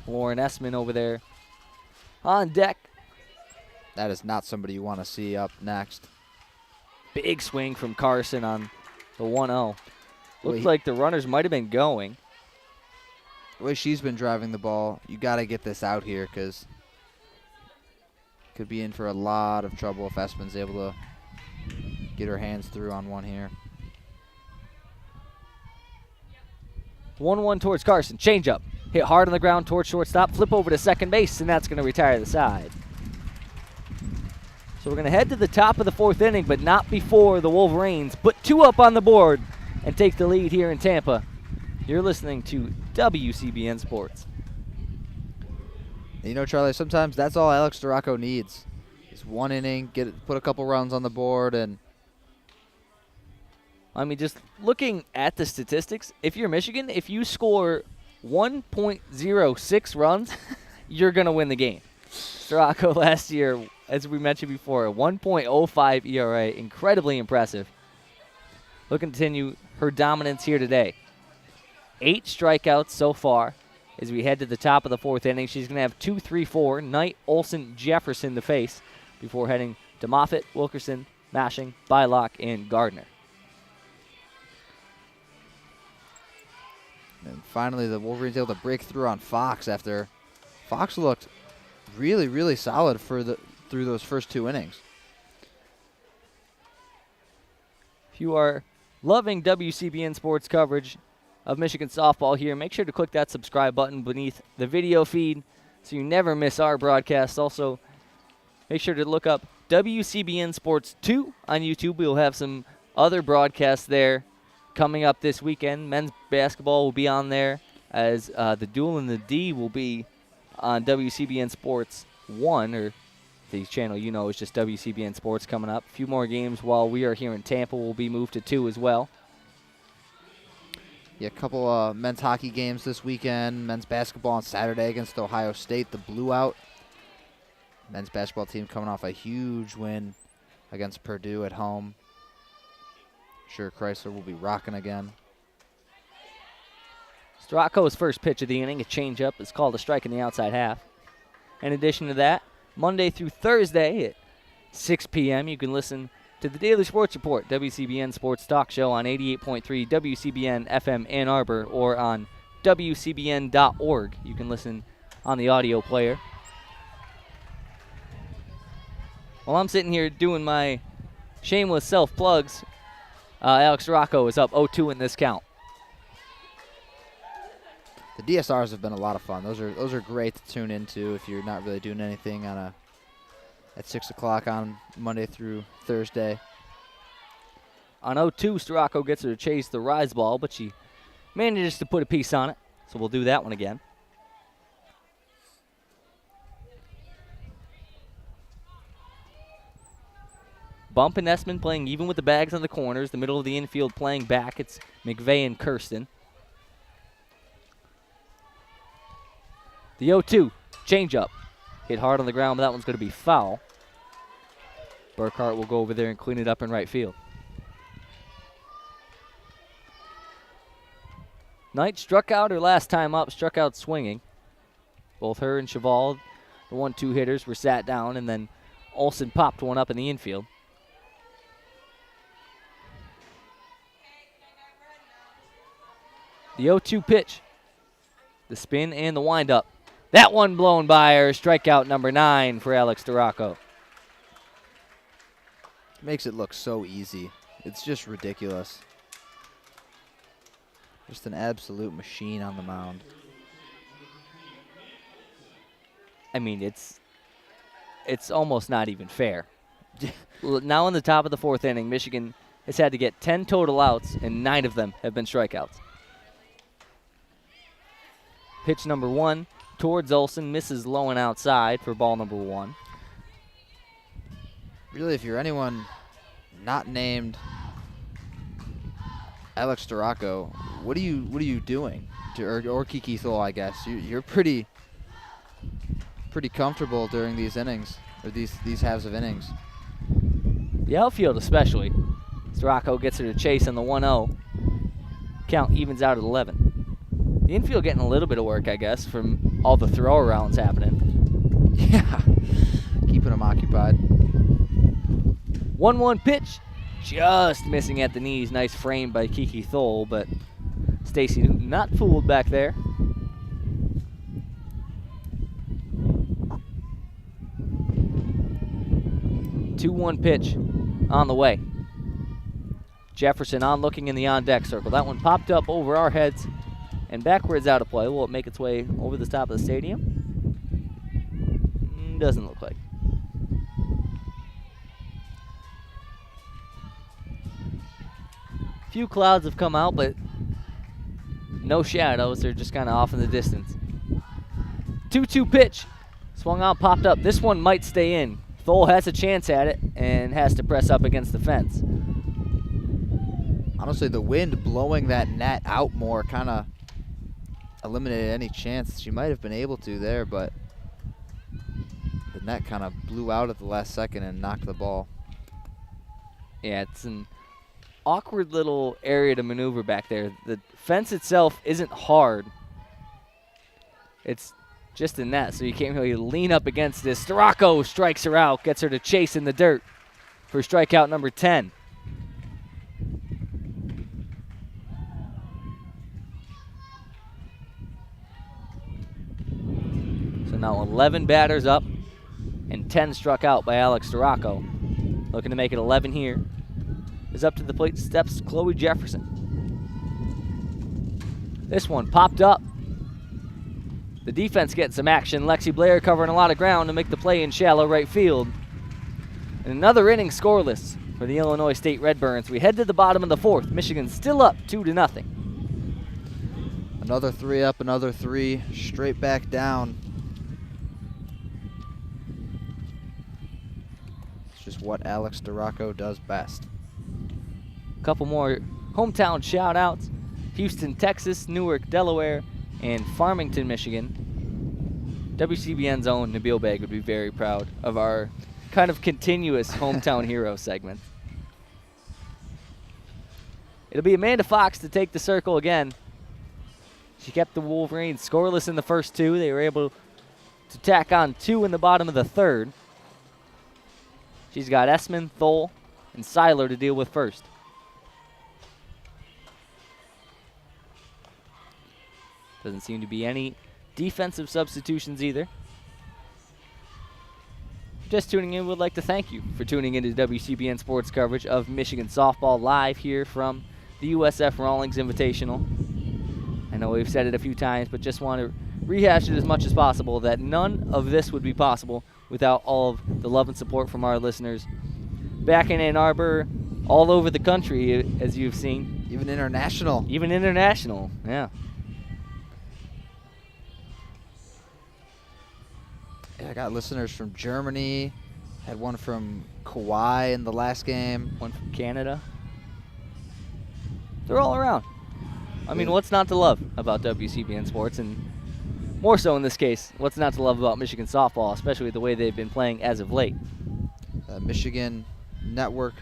Lauren Essman over there on deck. That is not somebody you want to see up next. Big swing from Carson on the 1-0. Looks like the runners might have been going. The way she's been driving the ball, you got to get this out here because could be in for a lot of trouble if Essman's able to get her hands through on one here. 1-1 towards Carson. Changeup. Hit hard on the ground towards shortstop. Flip over to second base, and that's going to retire the side. So we're going to head to the top of the 4th inning, but not before the Wolverines put 2 up on the board and take the lead here in Tampa. You're listening to WCBN Sports. You know, Charlie, sometimes that's all Alex Duraco needs. Is 1 inning, put a couple runs on the board, and I mean, just looking at the statistics, if you're Michigan, if you score 1.06 runs, you're going to win the game. Duraco last year, as we mentioned before, a 1.05 ERA, incredibly impressive. Looking to continue her dominance here today. 8 strikeouts so far as we head to the top of the 4th inning. She's going to have 2, 3, 4, Knight, Olsen, Jefferson to face before heading to Moffitt, Wilkerson, Mashing, Bylock, and Gardner. And finally, the Wolverines able to break through on Fox after Fox looked really, really solid through those first 2 innings. If you are loving WCBN Sports coverage of Michigan softball here, make sure to click that subscribe button beneath the video feed so you never miss our broadcasts. Also, make sure to look up WCBN Sports 2 on YouTube. We'll have some other broadcasts there coming up this weekend. Men's basketball will be on there, as the Duel in the D will be on WCBN Sports 1, or the channel you know is just WCBN Sports coming up. A few more games while we are here in Tampa will be moved to 2 as well. Yeah, a couple men's hockey games this weekend. Men's basketball on Saturday against Ohio State, the Blue Out. Men's basketball team coming off a huge win against Purdue at home. Sure, Chrysler will be rocking again. Stracco's first pitch of the inning, a changeup, is called a strike in the outside half. In addition to that, Monday through Thursday at 6 p.m., you can listen to the Daily Sports Report, WCBN Sports Talk Show on 88.3 WCBN FM Ann Arbor, or on WCBN.org. You can listen on the audio player. While I'm sitting here doing my shameless self-plugs, Alex Storako is up 0-2 in this count. The DSRs have been a lot of fun. Those are great to tune into if you're not really doing anything at 6 o'clock on Monday through Thursday. On 0-2, Storako gets her to chase the rise ball, but she manages to put a piece on it, so we'll do that one again. Bump and Essman playing even with the bags on the corners. The middle of the infield playing back. It's McVeigh and Kirsten. The 0-2, changeup. Hit hard on the ground, but that one's going to be foul. Burkhart will go over there and clean it up in right field. Knight struck out her last time up, struck out swinging. Both her and Cheval, the 1-2 hitters, were sat down, and then Olsen popped one up in the infield. The 0-2 pitch. The spin and the windup. That one blown by her. Strikeout number 9 for Alex Storako. Makes it look so easy. It's just ridiculous. Just an absolute machine on the mound. I mean, it's almost not even fair. Now in the top of the 4th inning, Michigan has had to get 10 total outs, and 9 of them have been strikeouts. Pitch number 1 towards Olsen, misses low and outside for ball number 1. Really, if you're anyone not named Alex Storako, what are you doing? Or Kiki Thole, I guess. You're pretty comfortable during these innings, or these halves of innings. The outfield especially. Storako gets her to chase on the 1-0. Count evens out at 11. The infield getting a little bit of work, I guess, from all the throw-arounds happening. Yeah, keeping them occupied. 1-1 pitch, just missing at the knees. Nice frame by Kiki Thole, but Stacy Newton not fooled back there. Two-one pitch on the way. Jefferson on looking in the on-deck circle. That one popped up over our heads and backwards out of play. Will it make its way over the top of the stadium? Doesn't look like. Few clouds have come out, but no shadows. They're just kind of off in the distance. 2-2 pitch. Swung out, popped up. This one might stay in. Thole has a chance at it and has to press up against the fence. Honestly, the wind blowing that net out more kind of eliminated any chance she might have been able to there, but the net kind of blew out at the last second and knocked the ball. Yeah, it's an awkward little area to maneuver back there. The fence itself isn't hard. It's just a net, so you can't really lean up against this. Storako strikes her out, gets her to chase in the dirt for strikeout number 10. So now 11 batters up and 10 struck out by Alex Storako. Looking to make it 11 here. Is up to the plate, steps Chloe Jefferson. This one popped up. The defense getting some action. Lexi Blair covering a lot of ground to make the play in shallow right field. And another inning scoreless for the Illinois State Redbirds. We head to the bottom of the fourth. Michigan still up 2-0. Another 3 up, another 3, straight back down. It's just what Alex DeRocco does best. A couple more hometown shout-outs. Houston, Texas, Newark, Delaware, and Farmington, Michigan. WCBN's own Nabil Beg would be very proud of our kind of continuous hometown hero segment. It'll be Amanda Fox to take the circle again. She kept the Wolverines scoreless in the first 2. They were able to tack on 2 in the bottom of the third. She's got Essman, Thole, and Seiler to deal with first. Doesn't seem to be any defensive substitutions either. Just tuning in, would like to thank you for tuning into WCBN Sports coverage of Michigan softball live here from the USF Rawlings Invitational. I know we've said it a few times, but just want to rehash it as much as possible that none of this would be possible without all of the love and support from our listeners back in Ann Arbor, all over the country, as you've seen. Even international. Even international, yeah. Yeah, I got listeners from Germany. Had one from Kauai in the last game. One from Canada. They're all around. I mean, what's not to love about WCBN Sports? And more so in this case, what's not to love about Michigan softball, especially the way they've been playing as of late? Michigan network,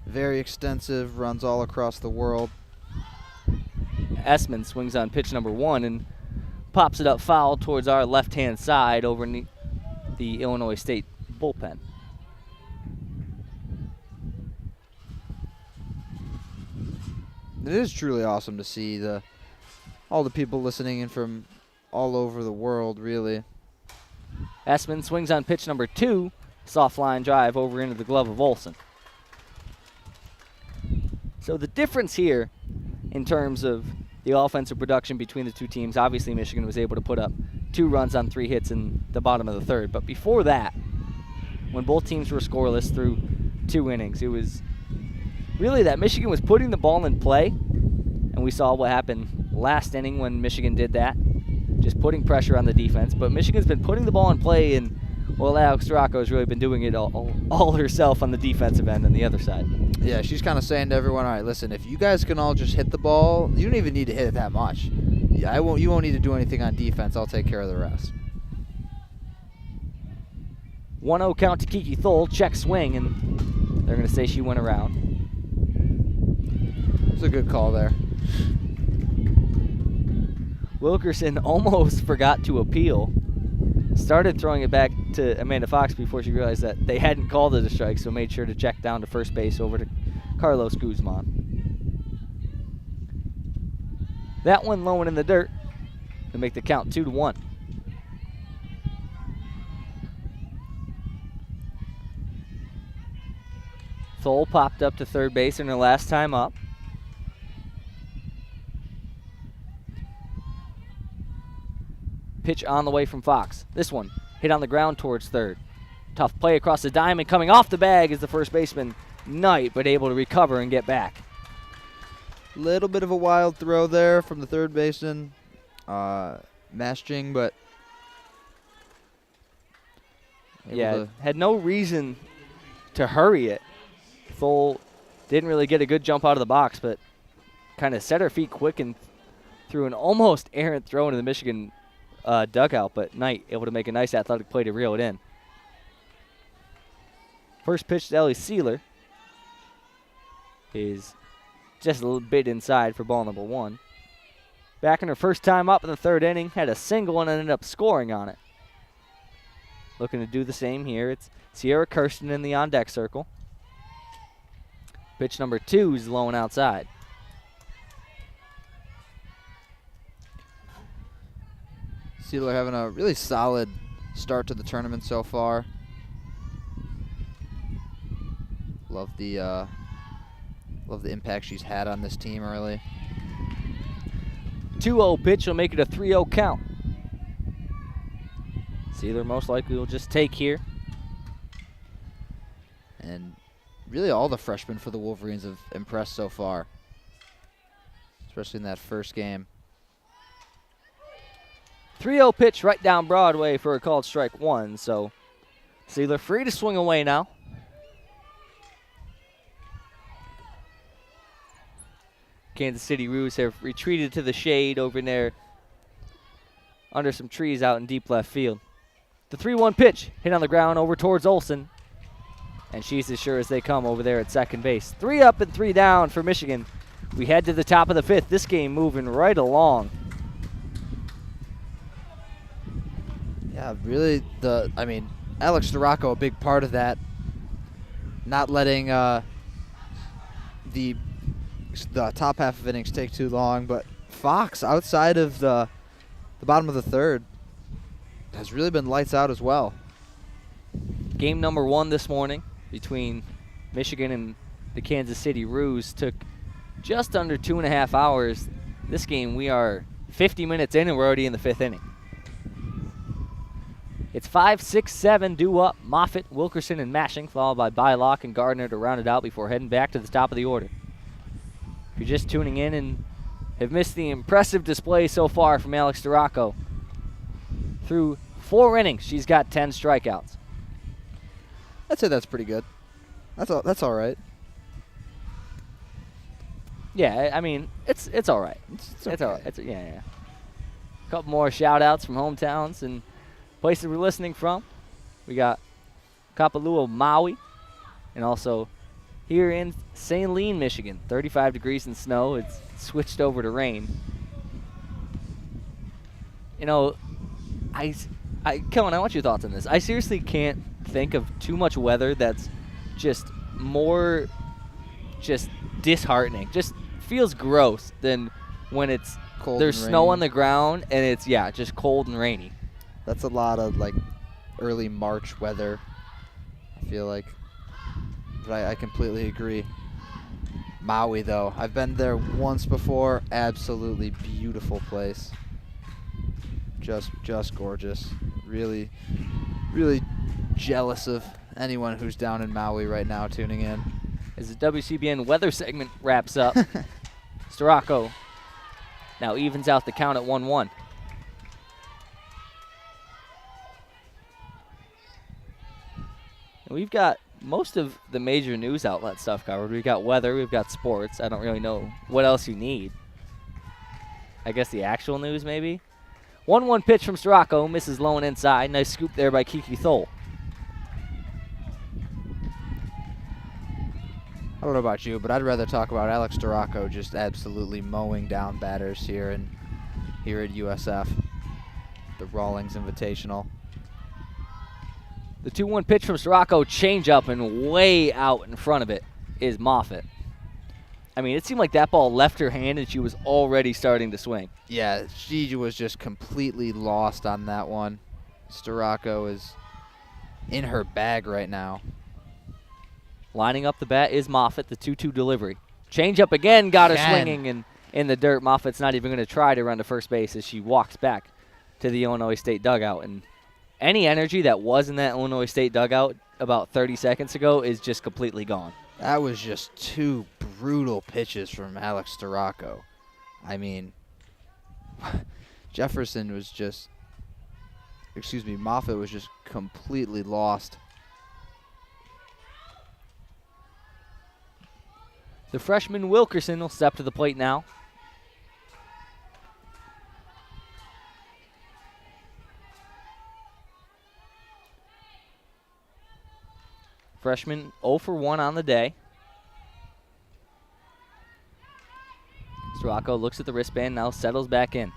very extensive, runs all across the world. Essman swings on pitch number 1 and pops it up foul towards our left-hand side over in the Illinois State bullpen. It is truly awesome to see all the people listening in from all over the world, really. Essman swings on pitch number 2, soft line drive over into the glove of Olsen. So the difference here in terms of the offensive production between the two teams, obviously Michigan was able to put up 2 runs on 3 hits in the bottom of the third. But before that, when both teams were scoreless through 2 innings, it was really that Michigan was putting the ball in play, and we saw what happened last inning when Michigan did that, just putting pressure on the defense. But Michigan's been putting the ball in play, and well, Alex DeRocco has really been doing it all herself on the defensive end on the other side. Yeah, she's kind of saying to everyone, all right, listen, if you guys can all just hit the ball, you don't even need to hit it that much. Yeah, you won't need to do anything on defense. I'll take care of the rest. 1-0 count to Kiki Thole, check swing, and they're going to say she went around. It was a good call there. Wilkerson almost forgot to appeal. Started throwing it back to Amanda Fox before she realized that they hadn't called it a strike, so made sure to check down to first base over to Carlos Guzman. That one low and in the dirt to make the count 2-1. Thole popped up to third base in her last time up. Pitch on the way from Fox. This one hit on the ground towards third. Tough play across the diamond. Coming off the bag is the first baseman, Knight, but able to recover and get back. Little bit of a wild throw there from the third baseman, Masching, but yeah, had no reason to hurry it. Thole didn't really get a good jump out of the box, but kind of set her feet quick and threw an almost errant throw into the Michigan dugout, but Knight able to make a nice athletic play to reel it in. First pitch to Ellie Sealer is just a little bit inside for ball number 1. Back in her first time up in the third inning, had a single and ended up scoring on it. Looking to do the same here. It's Sierra Kirsten in the on-deck circle. Pitch number 2 is low and outside. Sealer having a really solid start to the tournament so far. Love the impact she's had on this team early. 2-0 pitch will make it a 3-0 count. Sealer most likely will just take here. And really all the freshmen for the Wolverines have impressed so far, especially in that first game. 3-0 pitch right down Broadway for a called strike one. So Sealer free to swing away now. Kansas City Roos have retreated to the shade over there under some trees out in deep left field. The 3-1 pitch hit on the ground over towards Olsen. And she's as sure as they come over there at second base. 3 up and 3 down for Michigan. We head to the top of the 5th. This game moving right along. Yeah, really, Alex Storako, a big part of that. Not letting the top half of innings take too long. But Fox, outside of the bottom of the 3rd, has really been lights out as well. Game number 1 this morning between Michigan and the Kansas City Roos took just under 2.5 hours. This game, we are 50 minutes in and we're already in the 5th inning. It's 5, 6, 7 due up. Moffitt, Wilkerson, and Mashing, followed by Bylock and Gardner to round it out before heading back to the top of the order. If you're just tuning in and have missed the impressive display so far from Alex Storako, through 4 innings, she's got 10 strikeouts. I'd say that's pretty good. That's all right. Yeah, I mean, it's all right. It's okay. It's all right. Yeah. A couple more shout-outs from hometowns and places we're listening from. We got Kapalua, Maui, and also here in Saline, Michigan, 35 degrees and snow. It's switched over to rain. You know, Kelin, I want your thoughts on this. I seriously can't think of too much weather that's just more just disheartening. Just feels gross than when it's cold. There's snow on the ground and it's just cold and rainy. That's a lot of like early March weather, I feel like. But I completely agree. Maui though, I've been there once before. Absolutely beautiful place. Just gorgeous. Really, really jealous of anyone who's down in Maui right now tuning in. As the WCBN weather segment wraps up, Storako now evens out the count at 1-1. And we've got most of the major news outlet stuff covered. We've got weather, we've got sports. I don't really know what else you need. I guess the actual news maybe. 1-1 pitch from Storako, misses low and inside. Nice scoop there by Kiki Thole. I don't know about you, but I'd rather talk about Alex Storako just absolutely mowing down batters here at USF, the Rawlings Invitational. The 2-1 pitch from Storako, changeup, and way out in front of it is Moffitt. I mean, it seemed like that ball left her hand and she was already starting to swing. Yeah, she was just completely lost on that one. Storako is in her bag right now. Lining up the bat is Moffitt, the 2-2 delivery. Changeup again, got her swinging and in the dirt. Moffitt's not even going to try to run to first base as she walks back to the Illinois State dugout. And any energy that was in that Illinois State dugout about 30 seconds ago is just completely gone. That was just 2 brutal pitches from Alex Storako. I mean, Moffitt was just completely lost. The freshman Wilkerson will step to the plate now. Freshman 0 for 1 on the day. Storako looks at the wristband, now settles back in.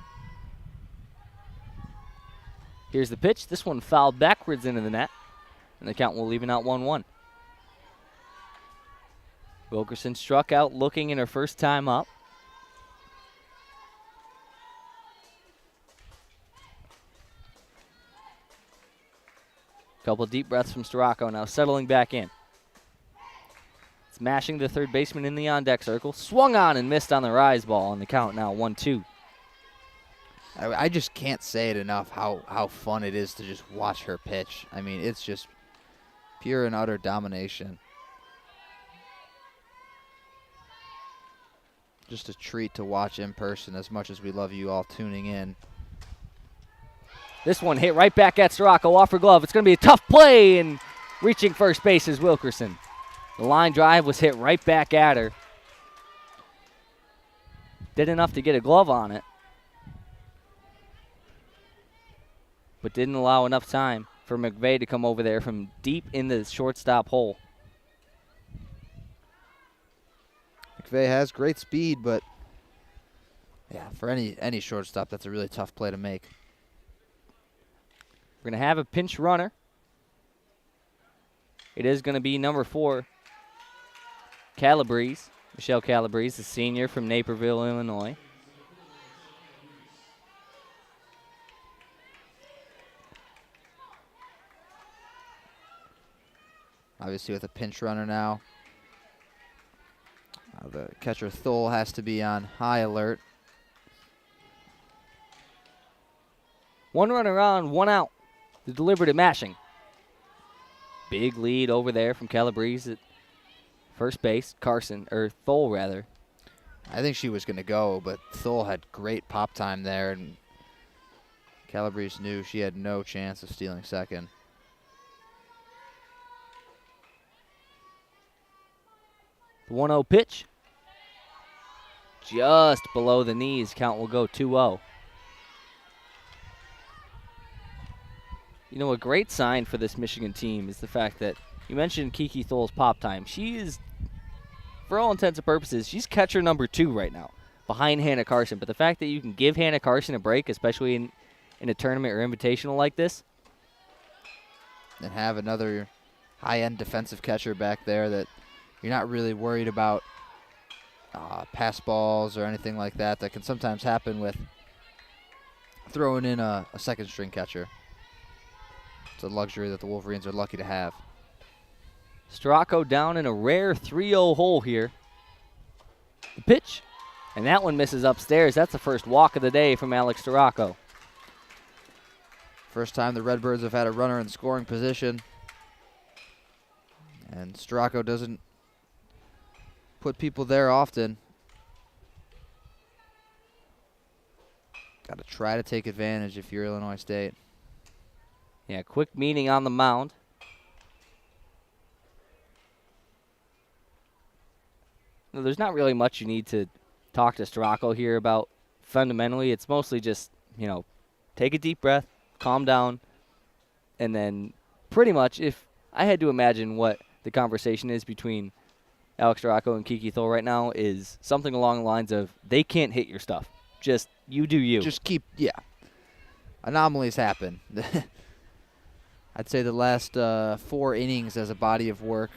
Here's the pitch. This one fouled backwards into the net, and the count will even out 1-1. Wilkerson struck out looking in her first time up. Couple deep breaths from Storako, now settling back in. Smashing the third baseman in the on-deck circle. Swung on and missed on the rise ball, and the count now 1-2. I just can't say it enough how fun it is to just watch her pitch. I mean, it's just pure and utter domination. Just a treat to watch in person as much as we love you all tuning in. This one hit right back at Storako off her glove. It's going to be a tough play, and reaching first base is Wilkerson. The line drive was hit right back at her. Did enough to get a glove on it, but didn't allow enough time for McVeigh to come over there from deep in the shortstop hole. McVeigh has great speed, but yeah, for any shortstop, that's a really tough play to make. We're going to have a pinch runner. It is going to be number 4, Calabrese. Michelle Calabrese, the senior from Naperville, Illinois. Obviously with a pinch runner now. The catcher Thole has to be on high alert. 1 runner on, 1 out. The delivery to Mashing. Big lead over there from Calabrese at first base. Thole rather. I think she was going to go, but Thole had great pop time there, and Calabrese knew she had no chance of stealing second. The 1-0 pitch. Just below the knees. Count will go 2-0. You know, a great sign for this Michigan team is the fact that you mentioned Kiki Thole's pop time. She is, for all intents and purposes, she's catcher number 2 right now, behind Hannah Carson. But the fact that you can give Hannah Carson a break, especially in a tournament or invitational like this, and have another high-end defensive catcher back there that you're not really worried about pass balls or anything like that can sometimes happen with throwing in a second-string catcher. It's a luxury that the Wolverines are lucky to have. Storako down in a rare 3-0 hole here. The pitch, and that one misses upstairs. That's the first walk of the day from Alex Storako. First time the Redbirds have had a runner in scoring position. And Storako doesn't put people there often. Got to try to take advantage if you're Illinois State. Yeah, quick meeting on the mound. No, there's not really much you need to talk to Storako here about. Fundamentally, it's mostly just, take a deep breath, calm down, and then pretty much, if I had to imagine what the conversation is between Alex Storako and Kiki Thole right now, is something along the lines of, they can't hit your stuff. Just, you do you. Just anomalies happen. I'd say the last 4 innings as a body of work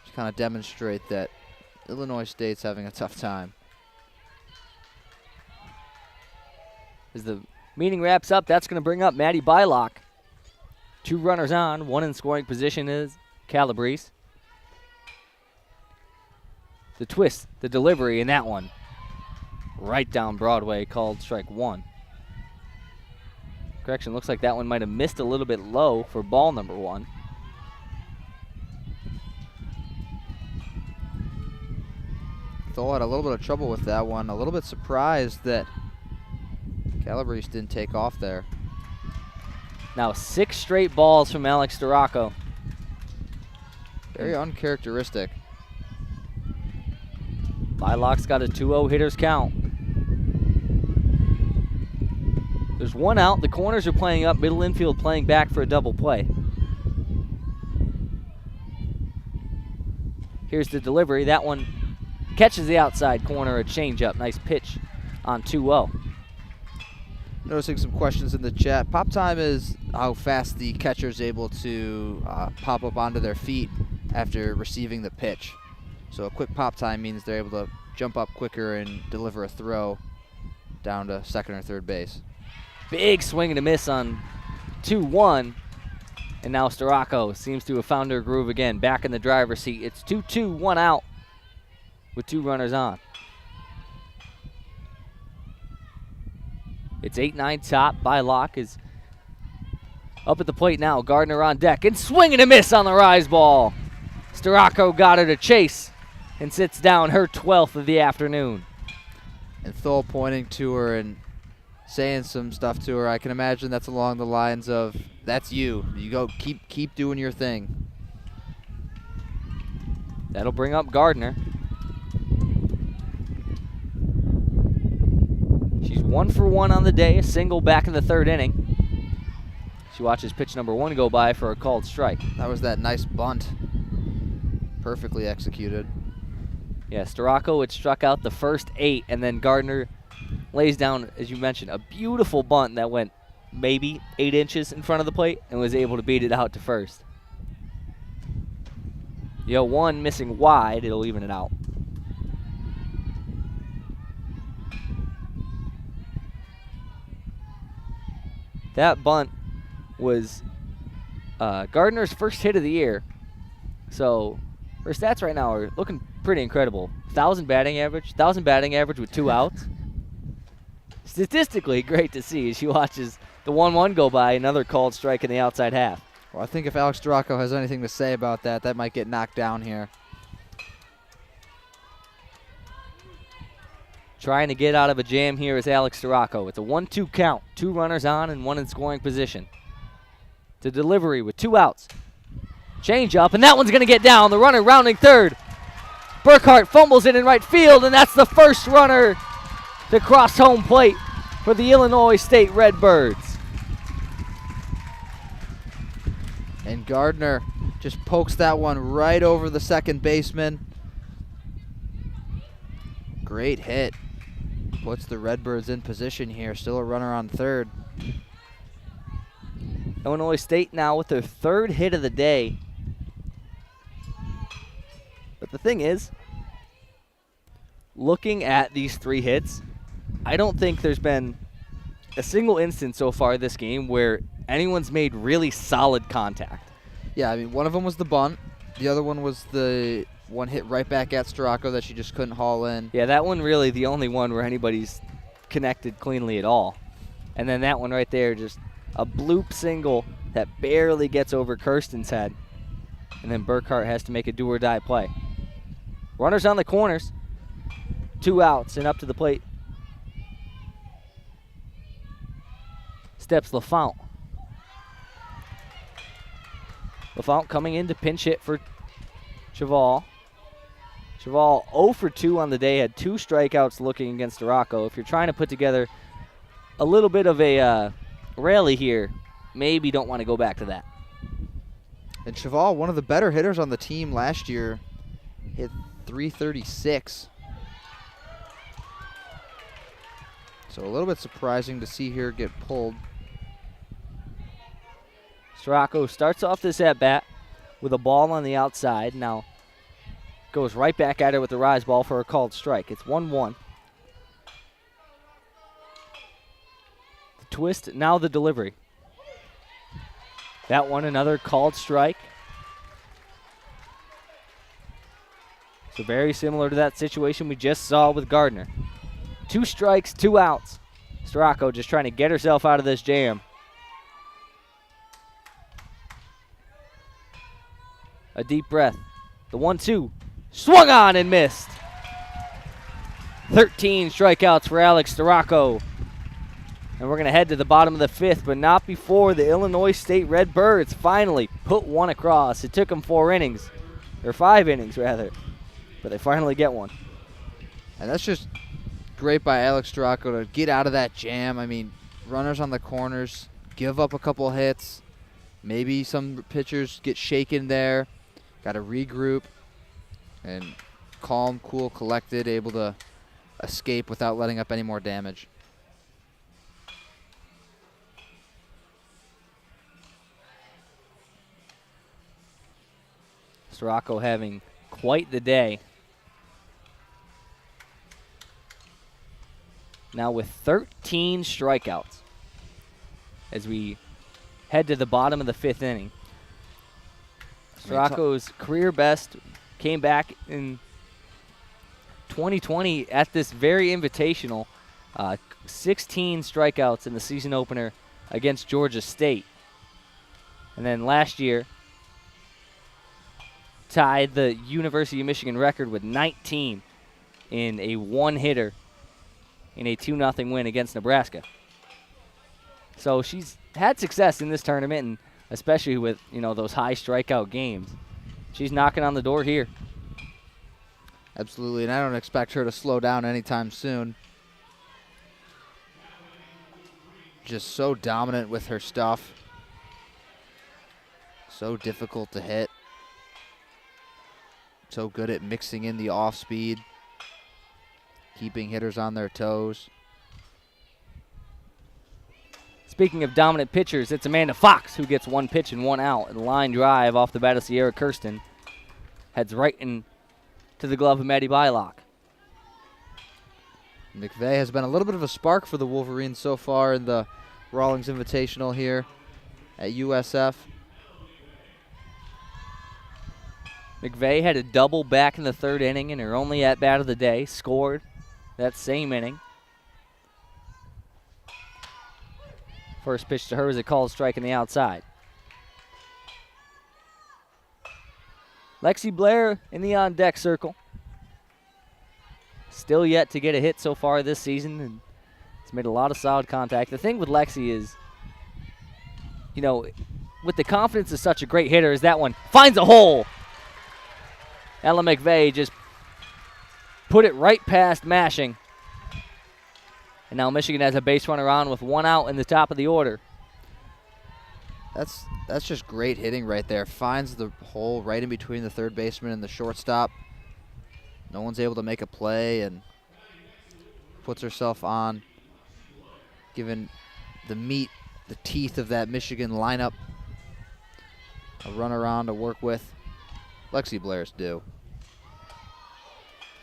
just kind of demonstrate that Illinois State's having a tough time. As the meeting wraps up, that's going to bring up Maddie Bylock. 2 runners on, 1 in scoring position is Calabrese. The twist, the delivery, and that one right down Broadway, called strike 1. Correction, looks like that one might have missed a little bit low for ball number 1. Thole had a little bit of trouble with that one. A little bit surprised that Calabrese didn't take off there. Now 6 straight balls from Alex Storako. Very uncharacteristic. Bylock's got a 2-0 hitters count. There's 1 out. The corners are playing up. Middle infield playing back for a double play. Here's the delivery. That one catches the outside corner, a changeup. Nice pitch on 2-0. Noticing some questions in the chat. Pop time is how fast the catcher is able to pop up onto their feet after receiving the pitch. So a quick pop time means they're able to jump up quicker and deliver a throw down to second or third base. Big swing and a miss on 2-1. And now Storako seems to have found her groove again. Back in the driver's seat. It's 2-2, 1 out with 2 runners on. It's 8-9 top. Bylock is up at the plate now. Gardner on deck. And swing and a miss on the rise ball. Storako got her to chase. and sits down, her 12th of the afternoon. And Thole pointing to her and saying some stuff to her. I can imagine that's along the lines of, "That's you. You go, keep doing your thing." That'll bring up Gardner. She's 1 for 1 on the day, a single back in the 3rd inning. She watches pitch number 1 go by for a called strike. That was that nice bunt. Perfectly executed. Yeah, Storako had struck out the first 8, and then Gardner lays down, as you mentioned, a beautiful bunt that went maybe 8 inches in front of the plate and was able to beat it out to first. 1 missing wide, it'll even it out. That bunt was Gardner's first hit of the year. So her stats right now are looking pretty incredible. 1,000 batting average with 2 outs. Statistically, great to see as she watches the 1-1 go by, another called strike in the outside half. Well, I think if Alex Storako has anything to say about that, that might get knocked down here. Trying to get out of a jam here is Alex Storako. It's a 1-2 count. 2 runners on and 1 in scoring position. To delivery with 2 outs. Change up, and that one's going to get down. The runner rounding third. Burkhart fumbles it in right field, and that's the first runner to cross home plate for the Illinois State Redbirds. And Gardner just pokes that one right over the second baseman. Great hit. Puts the Redbirds in position here. Still a runner on third. Illinois State now with their 3rd hit of the day. But the thing is, looking at these 3 hits, I don't think there's been a single instance so far this game where anyone's made really solid contact. Yeah, I mean, one of them was the bunt. The other one was the one hit right back at Storako that she just couldn't haul in. Yeah, that one really the only one where anybody's connected cleanly at all. And then that one right there, just a bloop single that barely gets over Kirsten's head. And then Burkhart has to make a do-or-die play. Runners on the corners. 2 outs and up to the plate. Steps LaFount. LaFount coming in to pinch hit for Cheval. Cheval 0 for 2 on the day, had 2 strikeouts looking against Storako. If you're trying to put together a little bit of a rally here, maybe don't want to go back to that. And Cheval, one of the better hitters on the team last year, hit .336. So a little bit surprising to see her get pulled. Storako starts off this at-bat with a ball on the outside. Now goes right back at her with the rise ball for a called strike. It's 1-1. The twist, now the delivery. That one, another called strike. So very similar to that situation we just saw with Gardner. 2 strikes, 2 outs. Storako just trying to get herself out of this jam. A deep breath. The 1-2. Swung on and missed. 13 strikeouts for Alex Storako. And we're going to head to the bottom of the 5th, but not before the Illinois State Redbirds finally put one across. It took them 4 innings, or 5 innings rather, but they finally get one. And that's just great by Alex Storako to get out of that jam. I mean, runners on the corners, give up a couple hits. Maybe some pitchers get shaken there. Got to regroup and calm, cool, collected, able to escape without letting up any more damage. Storako having quite the day. Now with 13 strikeouts as we head to the bottom of the 5th inning. Storako's career best came back in 2020 at this very invitational. 16 strikeouts in the season opener against Georgia State. And then last year, tied the University of Michigan record with 19 in a one-hitter in a 2-0 win against Nebraska. So she's had success in this tournament, and especially with, those high strikeout games. She's knocking on the door here. Absolutely, and I don't expect her to slow down anytime soon. Just so dominant with her stuff. So difficult to hit. So good at mixing in the off speed, keeping hitters on their toes. Speaking of dominant pitchers, it's Amanda Fox who gets one pitch and one out. And line drive off the bat of Sierra Kirsten heads right into the glove of Maddie Bylock. McVeigh has been a little bit of a spark for the Wolverines so far in the Rawlings Invitational here at USF. McVeigh had a double back in the third inning in her only at-bat of the day, scored that same inning. First pitch to her is a called strike on the outside. Lexi Blair in the on-deck circle. Still yet to get a hit so far this season, and has made a lot of solid contact. The thing with Lexi is, with the confidence of such a great hitter, is that one finds a hole. Ella McVeigh just put it right past Mashing. And now Michigan has a base runner on with one out in the top of the order. That's just great hitting right there. Finds the hole right in between the third baseman and the shortstop. No one's able to make a play and puts herself on, giving the meat, the teeth of that Michigan lineup a run around to work with. Lexi Blair's due.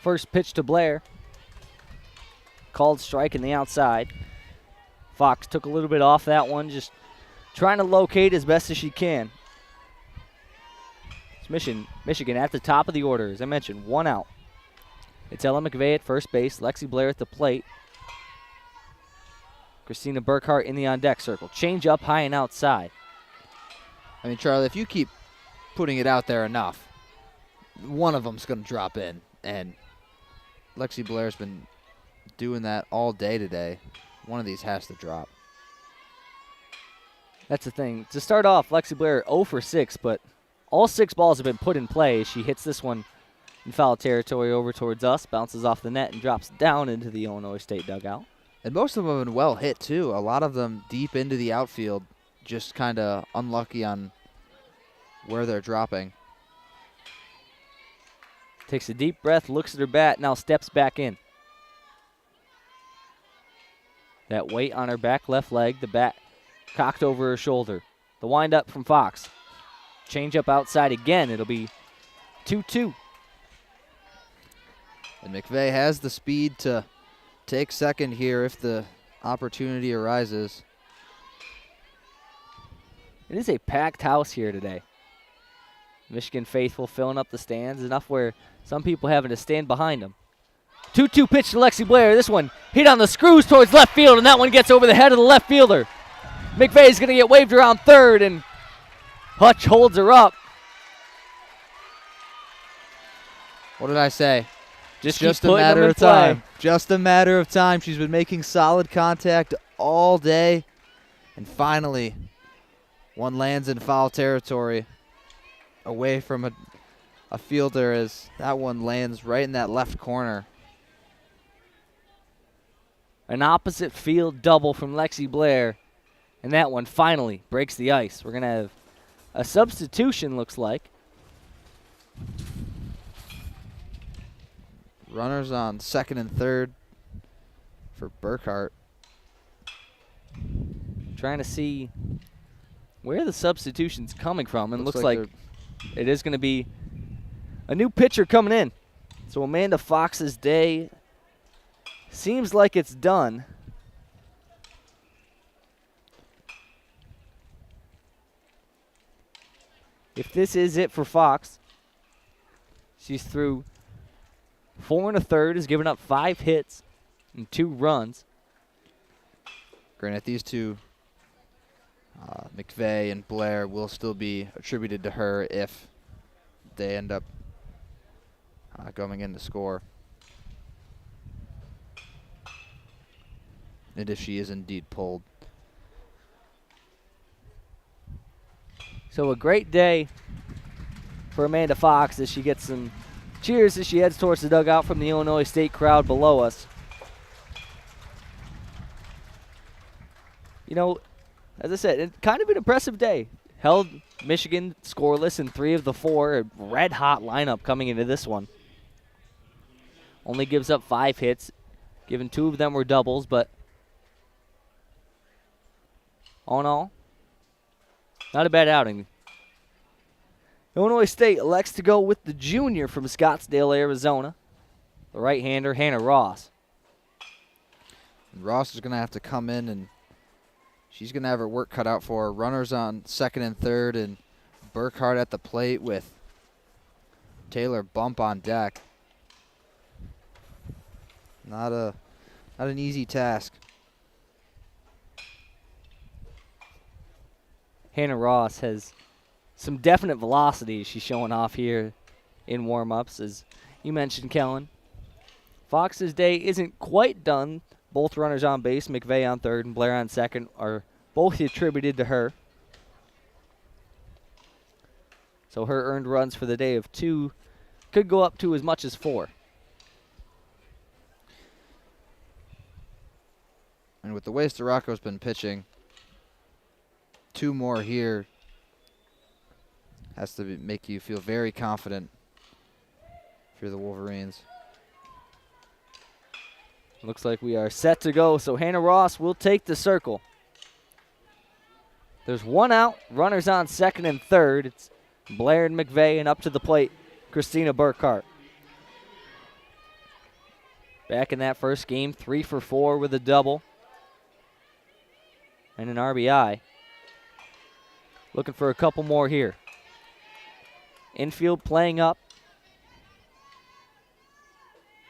First pitch to Blair. Called strike in the outside. Fox took a little bit off that one, just trying to locate as best as she can. It's Michigan at the top of the order, as I mentioned, one out. It's Ella McVeigh at first base, Lexi Blair at the plate. Christina Burkhart in the on-deck circle. Change up high and outside. I mean, Charlie, if you keep putting it out there enough, one of them's going to drop in. And Lexi Blair's been doing that all day today. One of these has to drop. That's the thing. To start off, Lexi Blair 0 for 6, but all 6 balls have been put in play. She hits this one in foul territory over towards us, bounces off the net, and drops down into the Illinois State dugout. And most of them have been well hit, too. A lot of them deep into the outfield, just kind of unlucky on where they're dropping. Takes a deep breath, looks at her bat, now steps back in. That weight on her back left leg, the bat cocked over her shoulder. The windup from Fox. Change up outside again. It'll be 2-2. And McVeigh has the speed to take second here if the opportunity arises. It is a packed house here today. Michigan faithful filling up the stands, enough where some people having to stand behind them. 2-2 pitch to Lexi Blair. This one hit on the screws towards left field, and that one gets over the head of the left fielder. McVeigh's going to get waved around third, and Hutch holds her up. What did I say? Just a matter of time. Just a matter of time. She's been making solid contact all day. And finally, one lands in foul territory away from a fielder as that one lands right in that left corner. An opposite field double from Lexi Blair. And that one finally breaks the ice. We're going to have a substitution, looks like. Runners on second and third for Burkhart. Trying to see where the substitution's coming from. And looks like it is going to be a new pitcher coming in. So Amanda Fox's day seems like it's done. If this is it for Fox, she's through 4 1/3, has given up 5 hits and 2 runs. Granted, these two, McVeigh and Blair, will still be attributed to her if they end up going in to score. And if she is indeed pulled. So a great day for Amanda Fox as she gets some cheers as she heads towards the dugout from the Illinois State crowd below us. You know, as I said, it's kind of an impressive day. Held Michigan scoreless in 3 of the 4. A red-hot lineup coming into this one. Only gives up 5 hits, given 2 of them were doubles, but all in all, not a bad outing. Illinois State elects to go with the junior from Scottsdale, Arizona, the right-hander, Hannah Ross. And Ross is going to have to come in, and she's going to have her work cut out for her. Runners on second and third, and Burkhart at the plate with Taylor Bump on deck. Not an easy task. Hannah Ross has some definite velocity she's showing off here in warm-ups, as you mentioned, Kelin. Fox's day isn't quite done. Both runners on base, McVeigh on third and Blair on second, are both attributed to her. So her earned runs for the day of 2 could go up to as much as 4. And with the way Storacco's been pitching, 2 more here has to make you feel very confident if you're the Wolverines. Looks like we are set to go, so Hannah Ross will take the circle. There's 1 out, runners on second and third. It's Blair and McVeigh, and up to the plate, Christina Burkhart. Back in that first game, 3 for 4 with a double and an RBI. Looking for a couple more here. Infield playing up.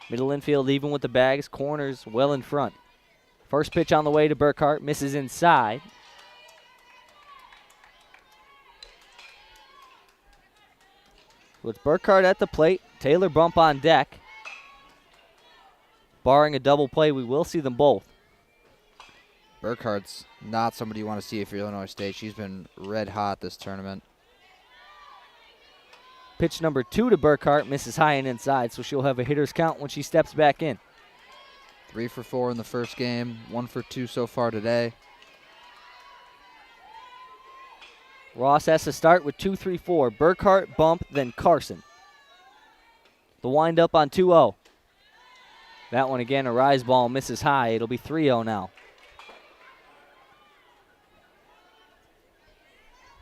Middle infield even with the bags. Corners well in front. First pitch on the way to Burkhart. Misses inside. With Burkhart at the plate. Taylor Bump on deck. Barring a double play, we will see them both. Burkhart's not somebody you want to see if you're Illinois State. She's been red hot this tournament. Pitch number 2 to Burkhart, misses high and inside, so she'll have a hitter's count when she steps back in. 3 for 4 in the first game, 1 for 2 so far today. Ross has to start with 2-3-4. Burkhart, Bump, then Carson. The windup on 2-0. That one again, a rise ball, misses high. It'll be 3-0 now.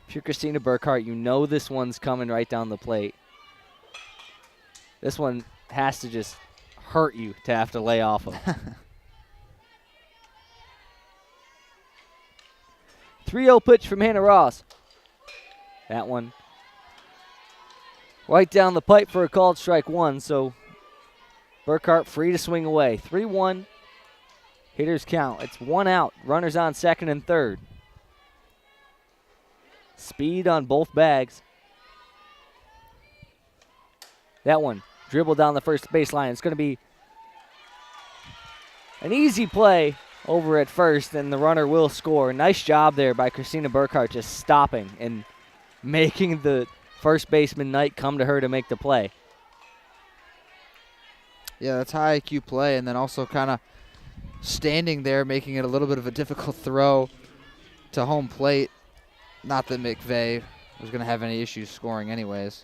If you're Christina Burkhart, you know this one's coming right down the plate. This one has to just hurt you to have to lay off of. 3-0 pitch from Hannah Ross. That one right down the pipe for a called strike 1, so Burkhart free to swing away. 3-1, hitter's count. It's 1 out, runners on second and third. Speed on both bags. That one dribbled down the first baseline. It's going to be an easy play over at first, and the runner will score. Nice job there by Christina Burkhart, just stopping and making the first baseman Knight come to her to make the play. Yeah, that's high IQ play, and then also kind of standing there, making it a little bit of a difficult throw to home plate. Not that McVeigh was going to have any issues scoring anyways.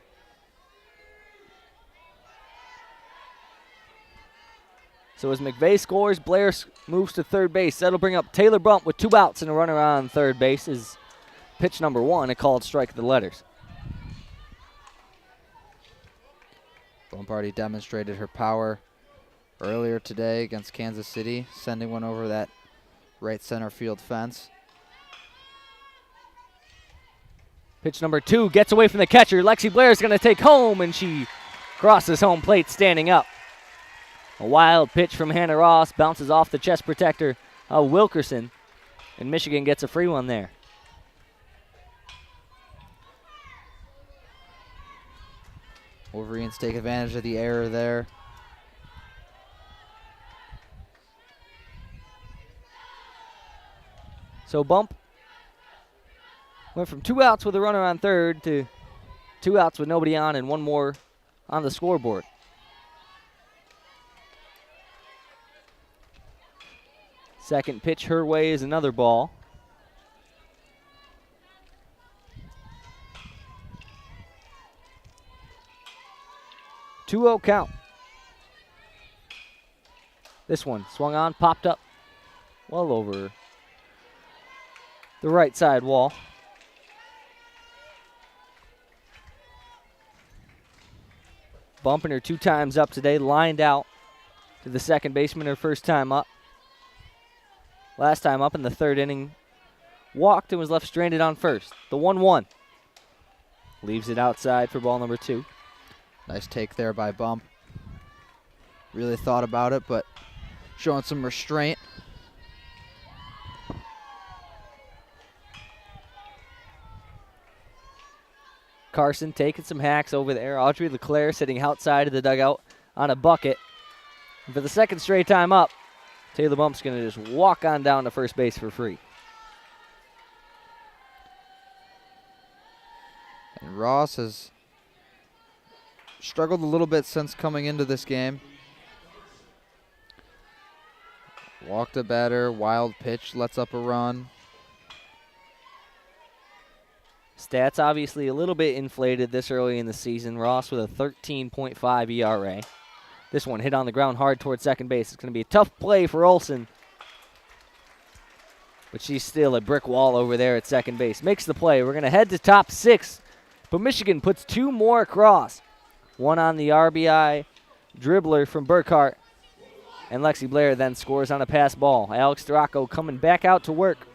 So as McVeigh scores, Blair moves to third base. That'll bring up Taylor Bump with 2 outs and a runner on third base. Is pitch number 1, a called strike of the letters. Bump already demonstrated her power earlier today against Kansas City, sending one over that right center field fence. Pitch number 2 gets away from the catcher. Lexi Blair is going to take home, and she crosses home plate standing up. A wild pitch from Hannah Ross bounces off the chest protector of Wilkerson, and Michigan gets a free one there. Wolverines take advantage of the error there. So bump went from 2 outs with a runner on third to 2 outs with nobody on and one more on the scoreboard. Second pitch her way is another ball. Two-0 count. This one swung on, popped up well over the right side wall. Bumping her 2 times up today, lined out to the second baseman her first time up. Last time up in the 3rd inning, walked and was left stranded on first. The 1-1. Leaves it outside for ball number 2. Nice take there by Bump. Really thought about it, but showing some restraint. Carson taking some hacks over there. Audrey LeClaire sitting outside of the dugout on a bucket. And for the second straight time up, Taylor Bump's going to just walk on down to first base for free. And Ross has struggled a little bit since coming into this game. Walked a batter, wild pitch, lets up a run. Stats obviously a little bit inflated this early in the season. Ross with a 13.5 ERA. This one hit on the ground hard towards second base. It's going to be a tough play for Olsen. But she's still a brick wall over there at second base. Makes the play. We're going to head to top 6. But Michigan puts 2 more across. One on the RBI dribbler from Burkhart. And Lexi Blair then scores on a pass ball. Alex Storako coming back out to work.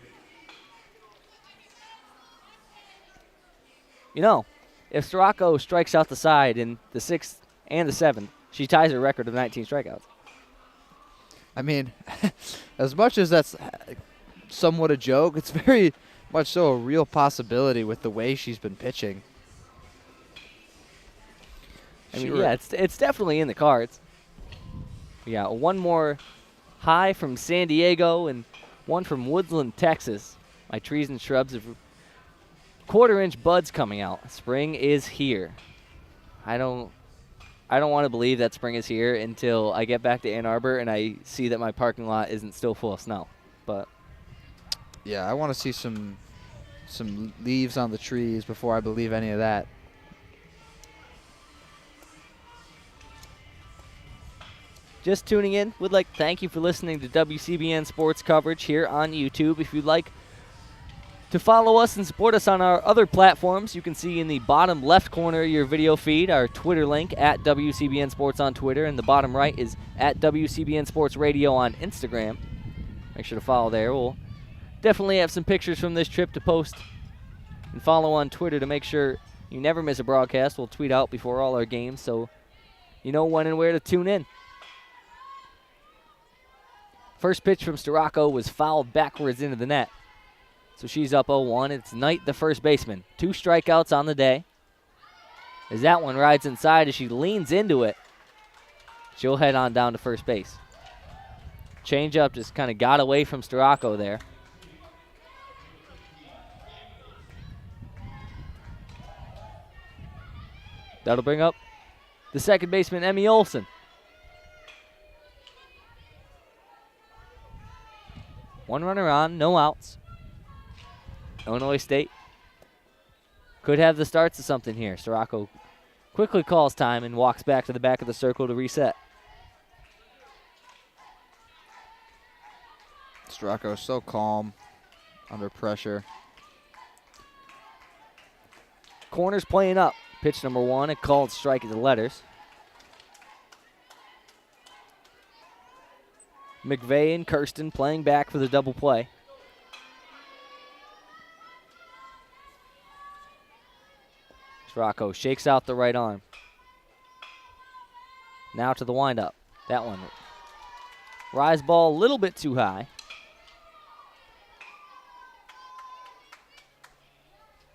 You know, if Storako strikes out the side in the 6th and the 7th, she ties her record of 19 strikeouts. I mean, as much as that's somewhat a joke, it's very much so a real possibility with the way she's been pitching. I mean, yeah, it's definitely in the cards. Yeah, one more high from San Diego and one from Woodland, Texas. My trees and shrubs have quarter-inch buds coming out. Spring is here. I don't want to believe that spring is here until I get back to Ann Arbor and I see that my parking lot isn't still full of snow. But yeah, I want to see some leaves on the trees before I believe any of that. Just tuning in, would like to thank you for listening to WCBN Sports coverage here on YouTube. If you'd like to follow us and support us on our other platforms, you can see in the bottom left corner of your video feed our Twitter link at WCBN Sports on Twitter, and the bottom right is at WCBN Sports Radio on Instagram. Make sure to follow there. We'll definitely have some pictures from this trip to post and follow on Twitter to make sure you never miss a broadcast. We'll tweet out before all our games so you know when and where to tune in. First pitch from Storako was fouled backwards into the net. So she's up 0-1. It's Knight, the first baseman. 2 strikeouts on the day. As that one rides inside, as she leans into it, she'll head on down to first base. Changeup just kind of got away from Storako there. That'll bring up the second baseman, Emmy Olsen. One runner on, no outs. Illinois State could have the starts of something here. Storako quickly calls time and walks back to the back of the circle to reset. Storako so calm under pressure. Corners playing up. Pitch number 1, a called strike at the letters. McVeigh and Kirsten playing back for the double play. Storako shakes out the right arm. Now to the windup. That one. Rise ball a little bit too high.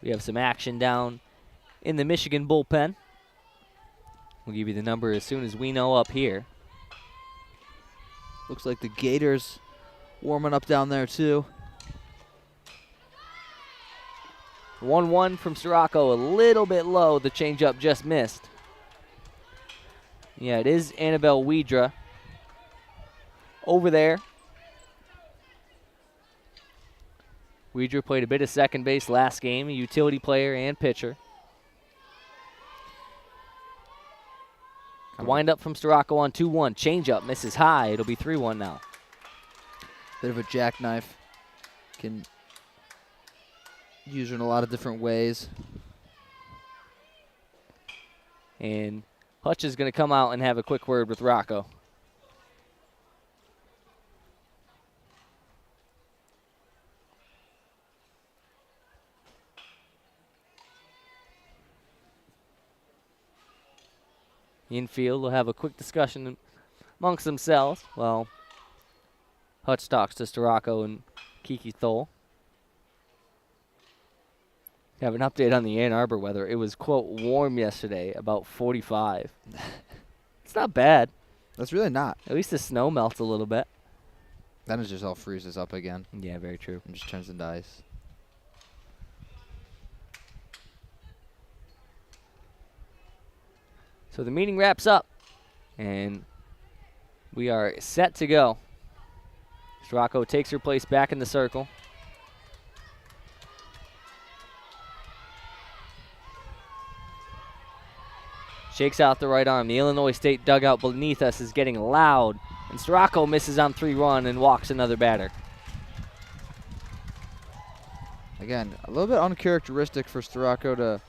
We have some action down in the Michigan bullpen. We'll give you the number as soon as we know up here. Looks like the Gators warming up down there too. 1-1 from Sirocco, a little bit low. The changeup just missed. Yeah, it is Annabelle Wedra over there. Wedra played a bit of second base last game, a utility player and pitcher. Wind up from Sirocco on 2-1. Changeup misses high. It'll be 3-1 now. Bit of a jackknife. Can use her in a lot of different ways. And Hutch is going to come out and have a quick word with Rocco. Infield will have a quick discussion amongst themselves. Well, Hutch talks to Sirocco and Kiki Thole. Have an update on the Ann Arbor weather. It was, quote, warm yesterday, about 45. It's not bad. That's really not. At least the snow melts a little bit. Then it just all freezes up again. Yeah, very true. And just turns into ice. So the meeting wraps up, and we are set to go. Sirocco takes her place back in the circle. Shakes out the right arm. The Illinois State dugout beneath us is getting loud, and Sirocco misses on 3-1 and walks another batter. Again, a little bit uncharacteristic for Sirocco to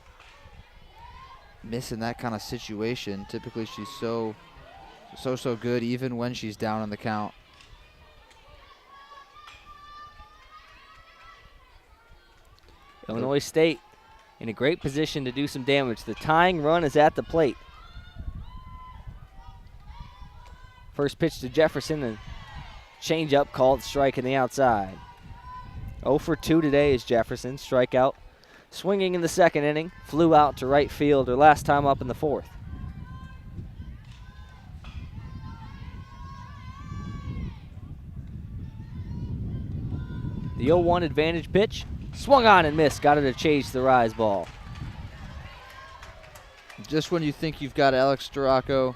miss in that kind of situation. Typically, she's so good even when she's down in the count. Illinois State in a great position to do some damage. The tying run is at the plate. First pitch to Jefferson, and changeup called strike in the outside. 0 for 2 today is Jefferson. Strikeout. Swinging in the second inning, flew out to right field her last time up in the fourth. The 0-1 advantage pitch, swung on and missed, got it to chase the rise ball. Just when you think you've got Alex Sirocco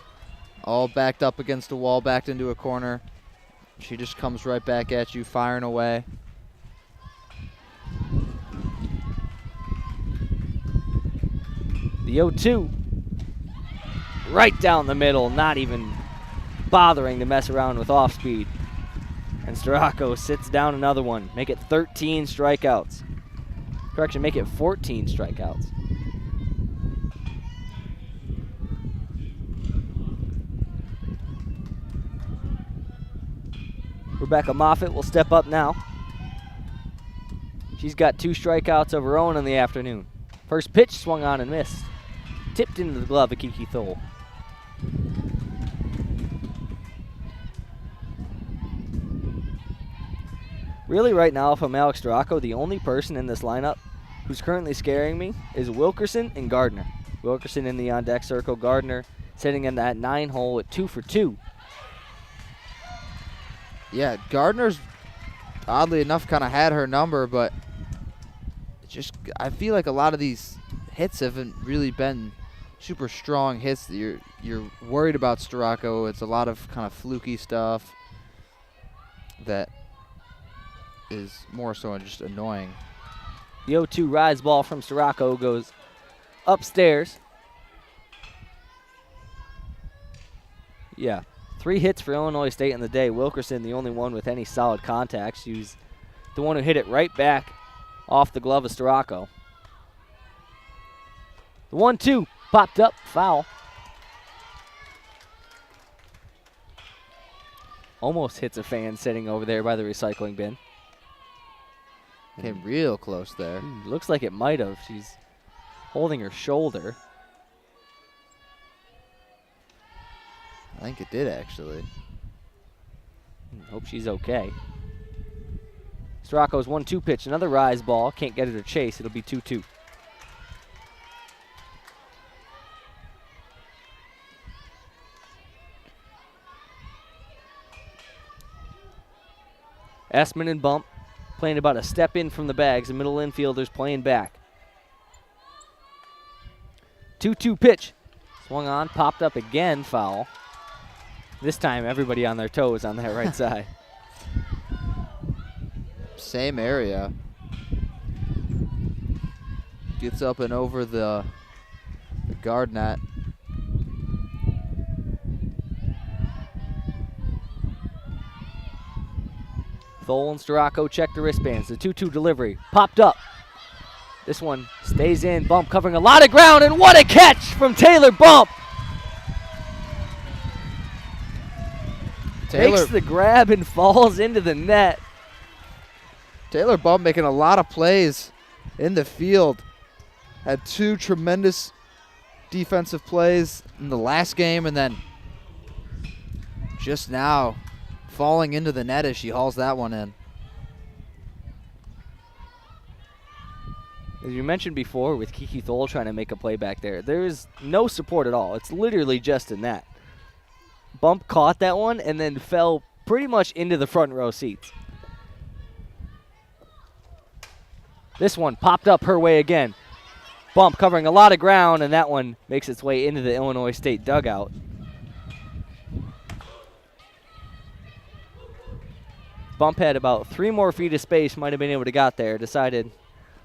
all backed up against the wall, backed into a corner, she just comes right back at you, firing away. The 0-2, right down the middle, not even bothering to mess around with off speed. And Sirocco sits down another one. Make it 13 strikeouts. Correction, make it 14 strikeouts. Rebecca Moffitt will step up now. She's got 2 strikeouts of her own in the afternoon. First pitch swung on and missed. Tipped into the glove of Kiki Thole. Really, right now, if I'm Alex Sirocco, the only person in this lineup who's currently scaring me is Wilkerson and Gardner. Wilkerson in the on-deck circle. Gardner sitting in that 9 hole at 2 for 2. Yeah, Gardner's, oddly enough, kind of had her number, but just I feel like a lot of these hits haven't really been super strong hits. You're worried about Sirocco. It's a lot of kind of fluky stuff that is more so just annoying. The 0-2 rise ball from Sirocco goes upstairs. Yeah, 3 hits for Illinois State in the day. Wilkerson, the only one with any solid contact. She was the one who hit it right back off the glove of Sirocco. The 1-2 popped up, foul. Almost hits a fan sitting over there by the recycling bin. Came real close there. Looks like it might have. She's holding her shoulder. I think it did, actually. Hope she's okay. Sirocco's 1-2 pitch, another rise ball. Can't get it to chase. It'll be 2-2. Essman and Bump playing about a step in from the bags. The middle infielders playing back. 2-2 pitch. Swung on, popped up again, foul. This time, everybody on their toes on that right side. Same area. Gets up and over the guard net. Thole and Storako check the wristbands. The 2-2 delivery popped up. This one stays in. Bump covering a lot of ground, and what a catch from Taylor Bump. Takes the grab and falls into the net. Taylor Bump making a lot of plays in the field. Had 2 tremendous defensive plays in the last game, and then just now falling into the net as she hauls that one in. As you mentioned before, with Kiki Thole trying to make a play back there, there is no support at all. It's literally just a net. Bump caught that one and then fell pretty much into the front row seats. This one popped up her way again. Bump covering a lot of ground, and that one makes its way into the Illinois State dugout. Bump had about 3 more feet of space, might have been able to got there, decided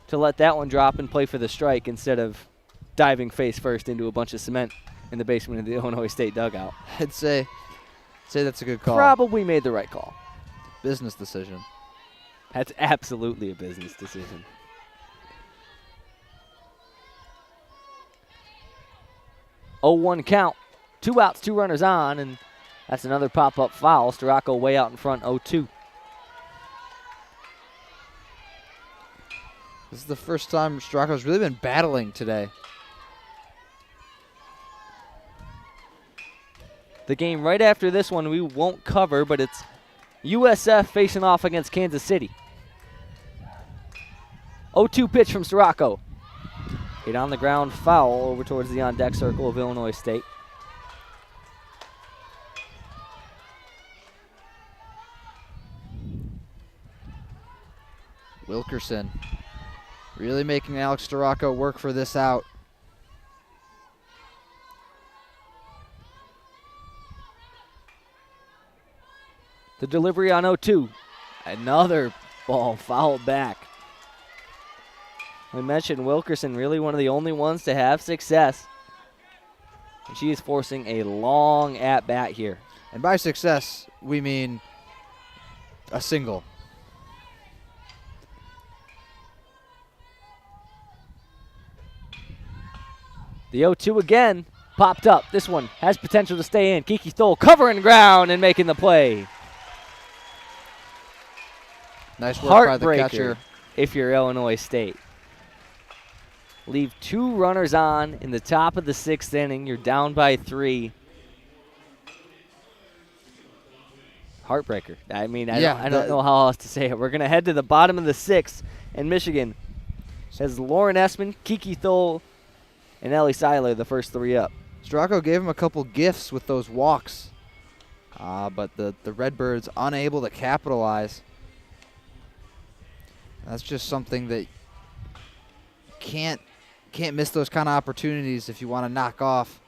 to let that one drop and play for the strike instead of diving face first into a bunch of cement in the basement of the Illinois State dugout. I'd say that's a good call. Probably made the right call. Business decision. That's absolutely a business decision. Oh, 1 count. 2 outs, 2 runners on, and that's another pop-up foul. Storako way out in front, 0-2. This is the first time Storako's really been battling today. The game right after this one we won't cover, but it's USF facing off against Kansas City. 0-2 pitch from Storako. Hit on the ground, foul over towards the on-deck circle of Illinois State. Wilkerson really making Alex Storako work for this out. The delivery on 0-2. Another ball fouled back. We mentioned Wilkerson, really one of the only ones to have success. And she is forcing a long at-bat here. And by success, we mean a single. The 0-2 again popped up. This one has potential to stay in. Kiki Thole covering ground and making the play. Nice work by the catcher. If you're Illinois State. Leave 2 runners on in the top of the 6th inning. You're down by 3. Heartbreaker. I mean, I don't know how else to say it. We're going to head to the bottom of the 6th, and Michigan has Lauren Essman, Kiki Thole, and Ellie Seiler, the first 3 up. Storako gave him a couple gifts with those walks, but the Redbirds unable to capitalize. That's just something that can't miss those kind of opportunities if you want to knock off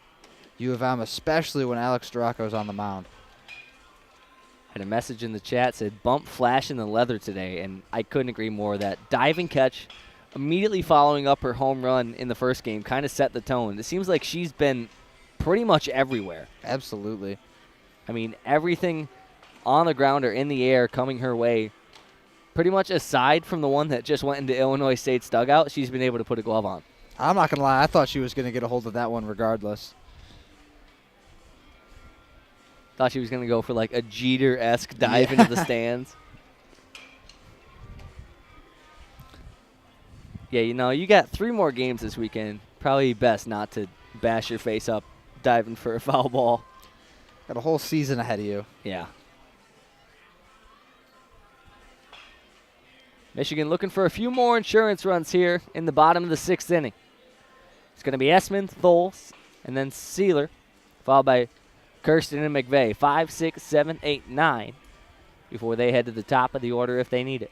U of M, especially when Alex Storako's on the mound. Had a message in the chat, said bump flash in the leather today, and I couldn't agree more. That diving catch immediately following up her home run in the first game kind of set the tone. It seems like she's been pretty much everywhere. Absolutely. I mean, everything on the ground or in the air coming her way, pretty much aside from the one that just went into Illinois State's dugout, she's been able to put a glove on. I'm not going to lie. I thought she was going to get a hold of that one regardless. Thought she was going to go for like a Jeter-esque dive into the stands. Yeah, you know, you got 3 more games this weekend. Probably best not to bash your face up diving for a foul ball. Got a whole season ahead of you. Yeah. Michigan looking for a few more insurance runs here in the bottom of the 6th inning. It's going to be Essman, Thole, and then Sealer, followed by Kirsten and McVeigh. 5, 6, 7, 8, 9. before they head to the top of the order if they need it.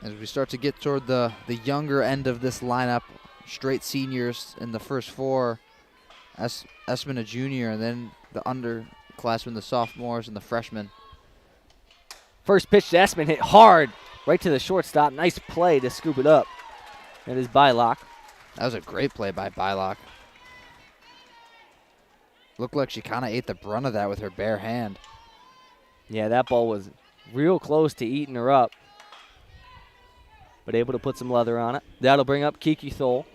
As we start to get toward the younger end of this lineup, straight seniors in the first four, Esmond a junior, and then the underclassmen, the sophomores, and the freshmen. First pitch to Esmond hit hard right to the shortstop. Nice play to scoop it up. That is Bylock. That was a great play by Bylock. Looked like she kind of ate the brunt of that with her bare hand. Yeah, that ball was real close to eating her up, but able to put some leather on it. That'll bring up Kiki Thole.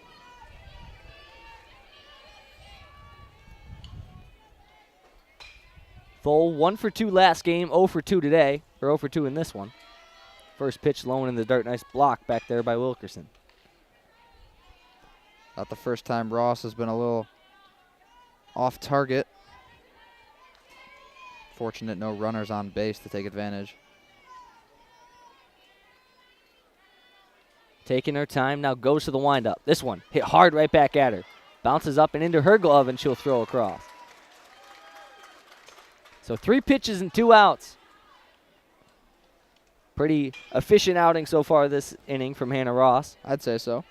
Thole 1 for 2 last game, 0 for 2 today, or 0 for 2 in this one. First pitch low in the dirt. Nice block back there by Wilkerson. Not the first time Ross has been a little off target. Fortunate no runners on base to take advantage. Taking her time, now goes to the windup. This one hit hard right back at her. Bounces up and into her glove, and she'll throw across. So 3 pitches and 2 outs. Pretty efficient outing so far this inning from Hannah Ross. I'd say so.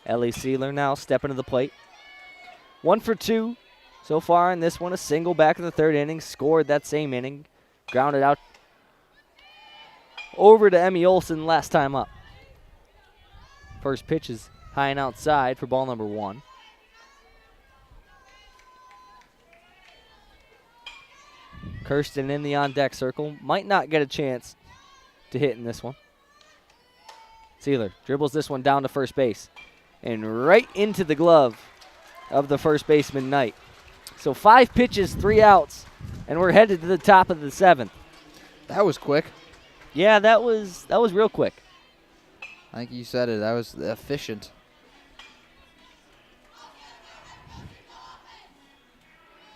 Ellie Sealer now stepping to the plate. 1 for 2 so far in this one. A single back in the 3rd inning. Scored that same inning. Grounded out over to Emmy Olsen last time up. First pitch is high and outside for ball number 1. Kirsten in the on-deck circle. Might not get a chance to hit in this one. Sealer dribbles this one down to first base. And right into the glove of the first baseman, Knight. So 5 pitches, 3 outs, and we're headed to the top of the 7th. That was quick. Yeah, that was real quick. I think you said it. That was efficient.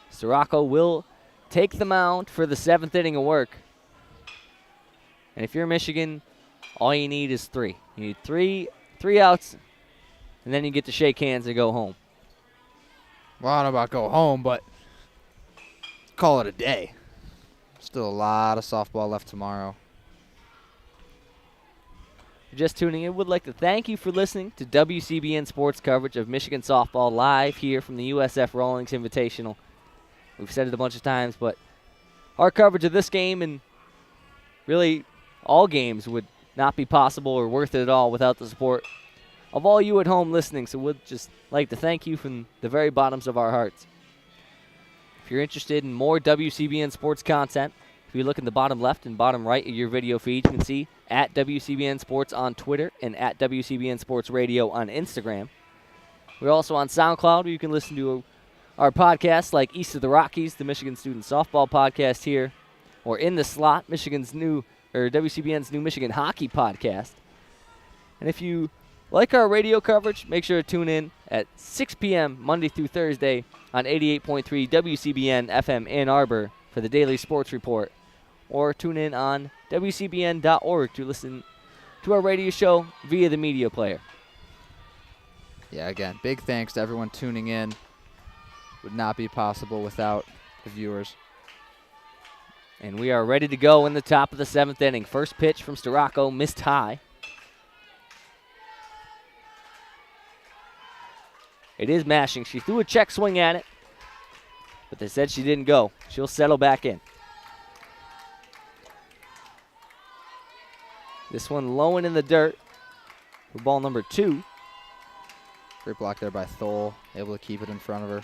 Sirocco will take the mound for the 7th inning of work. And if you're Michigan, all you need is 3. You need three outs, and then you get to shake hands and go home. Well, I don't know about go home, but call it a day. Still a lot of softball left tomorrow. Just tuning in, would like to thank you for listening to WCBN Sports coverage of Michigan softball live here from the USF Rawlings Invitational. We've said it a bunch of times, but our coverage of this game and really all games would not be possible or worth it at all without the support of all you at home listening. So we'd just like to thank you from the very bottoms of our hearts. If you're interested in more WCBN Sports content, if you look in the bottom left and bottom right of your video feed, you can see at WCBN Sports on Twitter and at WCBN Sports Radio on Instagram. We're also on SoundCloud, where you can listen to our podcasts like East of the Rockies, the Michigan Student Softball podcast here, or In the Slot, WCBN's new Michigan Hockey podcast. And if you like our radio coverage, make sure to tune in at 6 p.m. Monday through Thursday on 88.3 WCBN FM Ann Arbor for the Daily Sports Report, or tune in on WCBN.org to listen to our radio show via the media player. Yeah, again, big thanks to everyone tuning in. Would not be possible without the viewers. And we are ready to go in the top of the 7th inning. First pitch from Sirocco, missed high. It is mashing. She threw a check swing at it, but they said she didn't go. She'll settle back in. This one low and in the dirt for ball number 2. Great block there by Thole, able to keep it in front of her.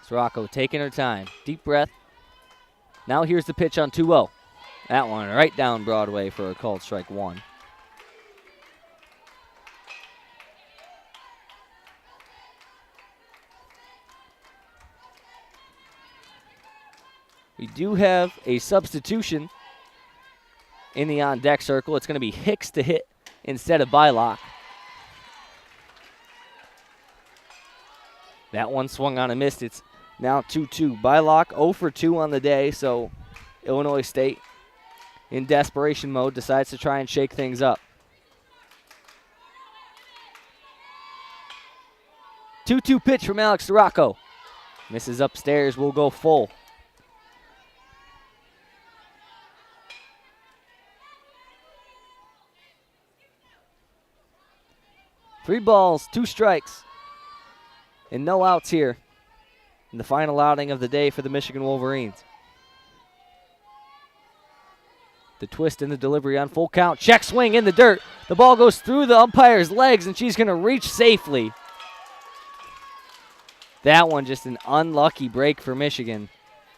Sirocco taking her time. Deep breath. Now here's the pitch on 2-0. That one right down Broadway for a called strike 1. We do have a substitution in the on-deck circle. It's going to be Hicks to hit instead of Bylock. That one swung on and missed. It's now 2-2. Bylock 0 for 2 on the day, so Illinois State in desperation mode, decides to try and shake things up. 2-2 pitch from Alex Storako. Misses upstairs, will go full. Three balls, 2 strikes, and no outs here in the final outing of the day for the Michigan Wolverines. The twist in the delivery on full count. Check swing in the dirt. The ball goes through the umpire's legs, and she's going to reach safely. That one just an unlucky break for Michigan.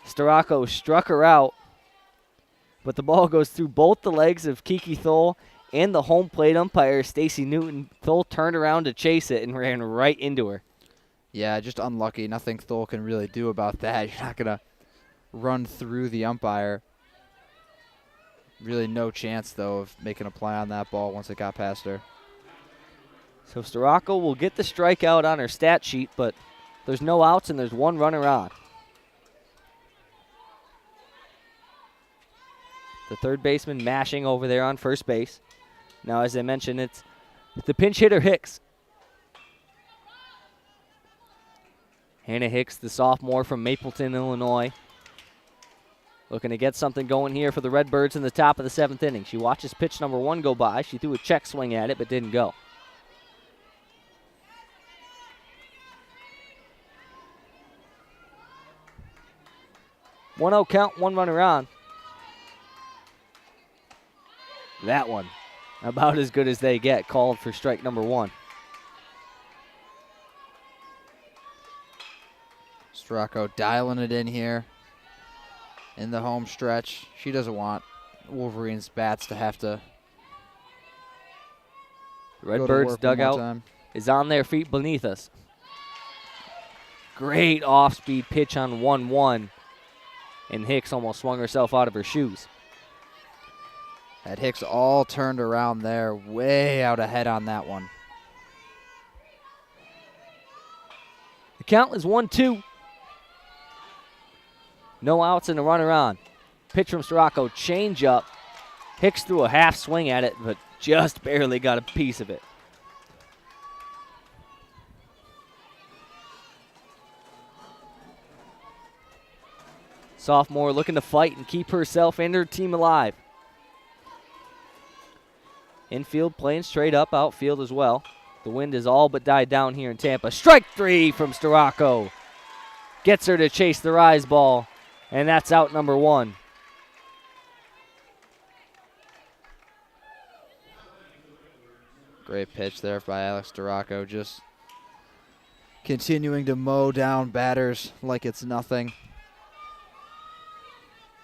Storako struck her out, but the ball goes through both the legs of Kiki Thole and the home plate umpire, Stacy Newton. Thole turned around to chase it and ran right into her. Yeah, just unlucky. Nothing Thole can really do about that. You're not going to run through the umpire. Really no chance, though, of making a play on that ball once it got past her. So Storako will get the strikeout on her stat sheet, but there's no outs and there's 1 runner on. The third baseman mashing over there on first base. Now, as I mentioned, it's the pinch hitter Hicks. Hannah Hicks, the sophomore from Mapleton, Illinois. Looking to get something going here for the Redbirds in the top of the 7th inning. She watches pitch number 1 go by. She threw a check swing at it, but didn't go. One 0 count, 1 runner on. That one, about as good as they get, called for strike number 1. Storako dialing it in here in the home stretch. She doesn't want Wolverines bats to have to Redbirds dugout is on their feet beneath us. Great off-speed pitch on 1-1, and Hicks almost swung herself out of her shoes. Had Hicks all turned around there, way out ahead on that one. The count is 1-2. No outs and a runner on. Pitch from Storako, change up. Hicks threw a half swing at it, but just barely got a piece of it. Sophomore looking to fight and keep herself and her team alive. Infield playing straight up, outfield as well. The wind has all but died down here in Tampa. Strike 3 from Storako. Gets her to chase the rise ball, and that's out number 1. Great pitch there by Alex Storako, just continuing to mow down batters like it's nothing.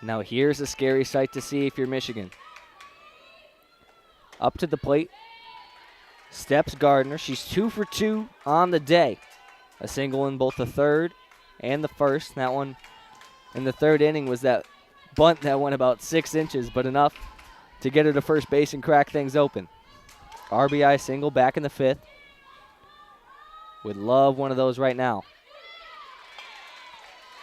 Now here's a scary sight to see if you're Michigan. Up to the plate, steps Gardner. She's 2 for 2 on the day. A single in both the third and the first. That one in the third inning was that bunt that went about 6 inches, but enough to get her to first base and crack things open. RBI single back in the 5th. Would love one of those right now.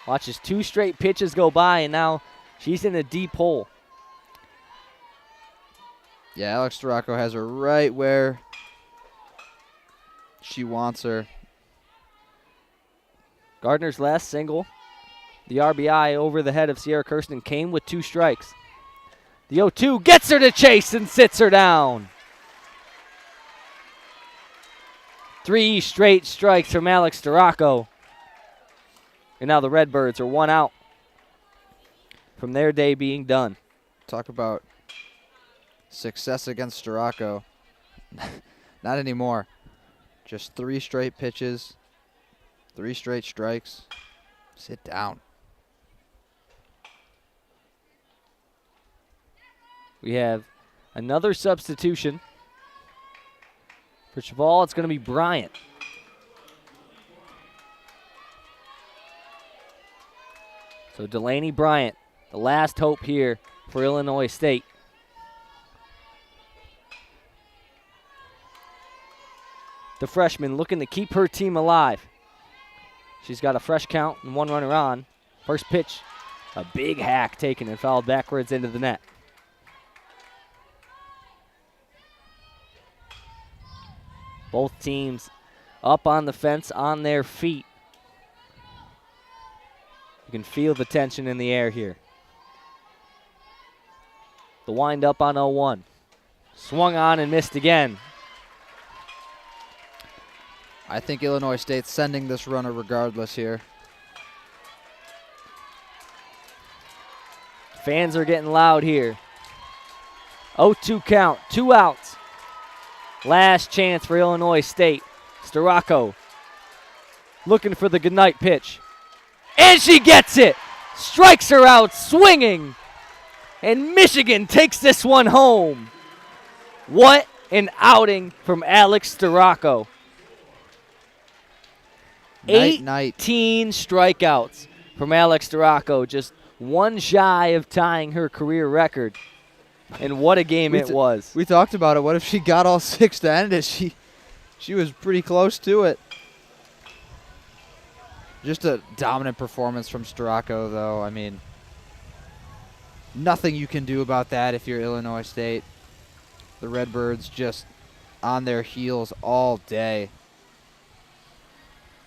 Watches 2 straight pitches go by, and now she's in a deep hole. Yeah, Alex Storako has her right where she wants her. Gardner's last single, the RBI over the head of Sierra Kirsten, came with 2 strikes. The 0-2 gets her to chase and sits her down. 3 straight strikes from Alex Storako. And now the Redbirds are 1 out from their day being done. Talk about success against Storako. Not anymore. Just 3 straight pitches, 3 straight strikes. Sit down. We have another substitution. For Cheval, it's going to be Bryant. So Delaney Bryant, the last hope here for Illinois State. The freshman looking to keep her team alive. She's got a fresh count and 1 runner on. First pitch, a big hack taken and fouled backwards into the net. Both teams up on the fence on their feet. You can feel the tension in the air here. The wind up on 0-1. Swung on and missed again. I think Illinois State's sending this runner regardless here. Fans are getting loud here. 0-2 count, 2 outs. Last chance for Illinois State. Storako looking for the goodnight pitch. And she gets it! Strikes her out swinging. And Michigan takes this one home. What an outing from Alex Storako. Night. 18 strikeouts from Alex Storako, just one shy of tying her career record. And what a game it was. We talked about it. What if she got all 6 to end it? She was pretty close to it. Just a dominant performance from Storako, though. I mean, nothing you can do about that if you're Illinois State. The Redbirds just on their heels all day.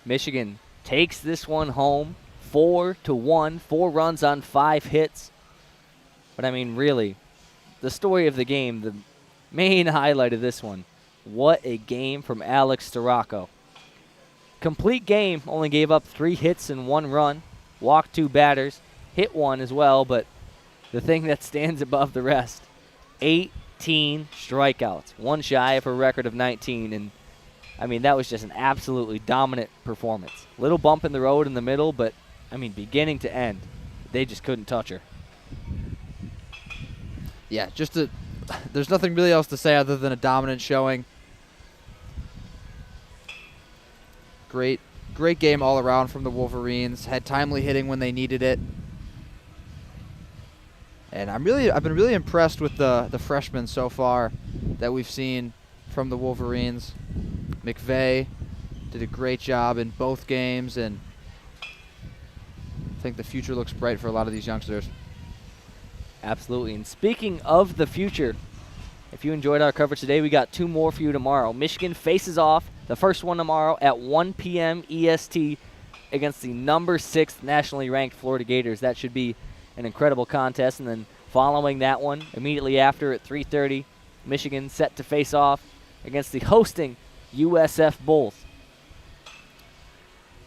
Michigan takes this one home, 4-1, 4 runs on 5 hits. But I mean, really, the story of the game, the main highlight of this one, what a game from Alex Storako. Complete game, only gave up 3 hits and 1 run, walked 2 batters, hit 1 as well, but the thing that stands above the rest, 18 strikeouts, one shy of her record of 19, and I mean, that was just an absolutely dominant performance. Little bump in the road in the middle, but I mean, beginning to end, they just couldn't touch her. Yeah, there's nothing really else to say other than a dominant showing. Great game all around from the Wolverines. Had timely hitting when they needed it. And I've been really impressed with the freshmen so far that we've seen from the Wolverines. McVeigh did a great job in both games, and I think the future looks bright for a lot of these youngsters. Absolutely. And speaking of the future, if you enjoyed our coverage today, we got 2 more for you tomorrow. Michigan faces off, the first one tomorrow at 1 p.m. EST against the number 6 nationally ranked Florida Gators. That should be an incredible contest. And then following that one, immediately after at 3:30, Michigan set to face off against the hosting USF Bulls.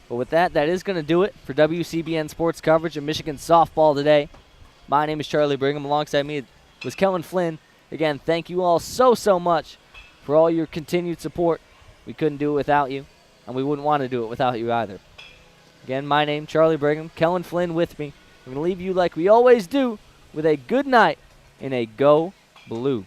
But with that is going to do it for WCBN Sports coverage of Michigan softball today. My name is Charlie Brigham. Alongside me was Kelin Flynn. Again, thank you all so much for all your continued support. We couldn't do it without you, and we wouldn't want to do it without you either. Again, my name, Charlie Brigham. Kelin Flynn with me. We're going to leave you like we always do with a good night and a Go Blue.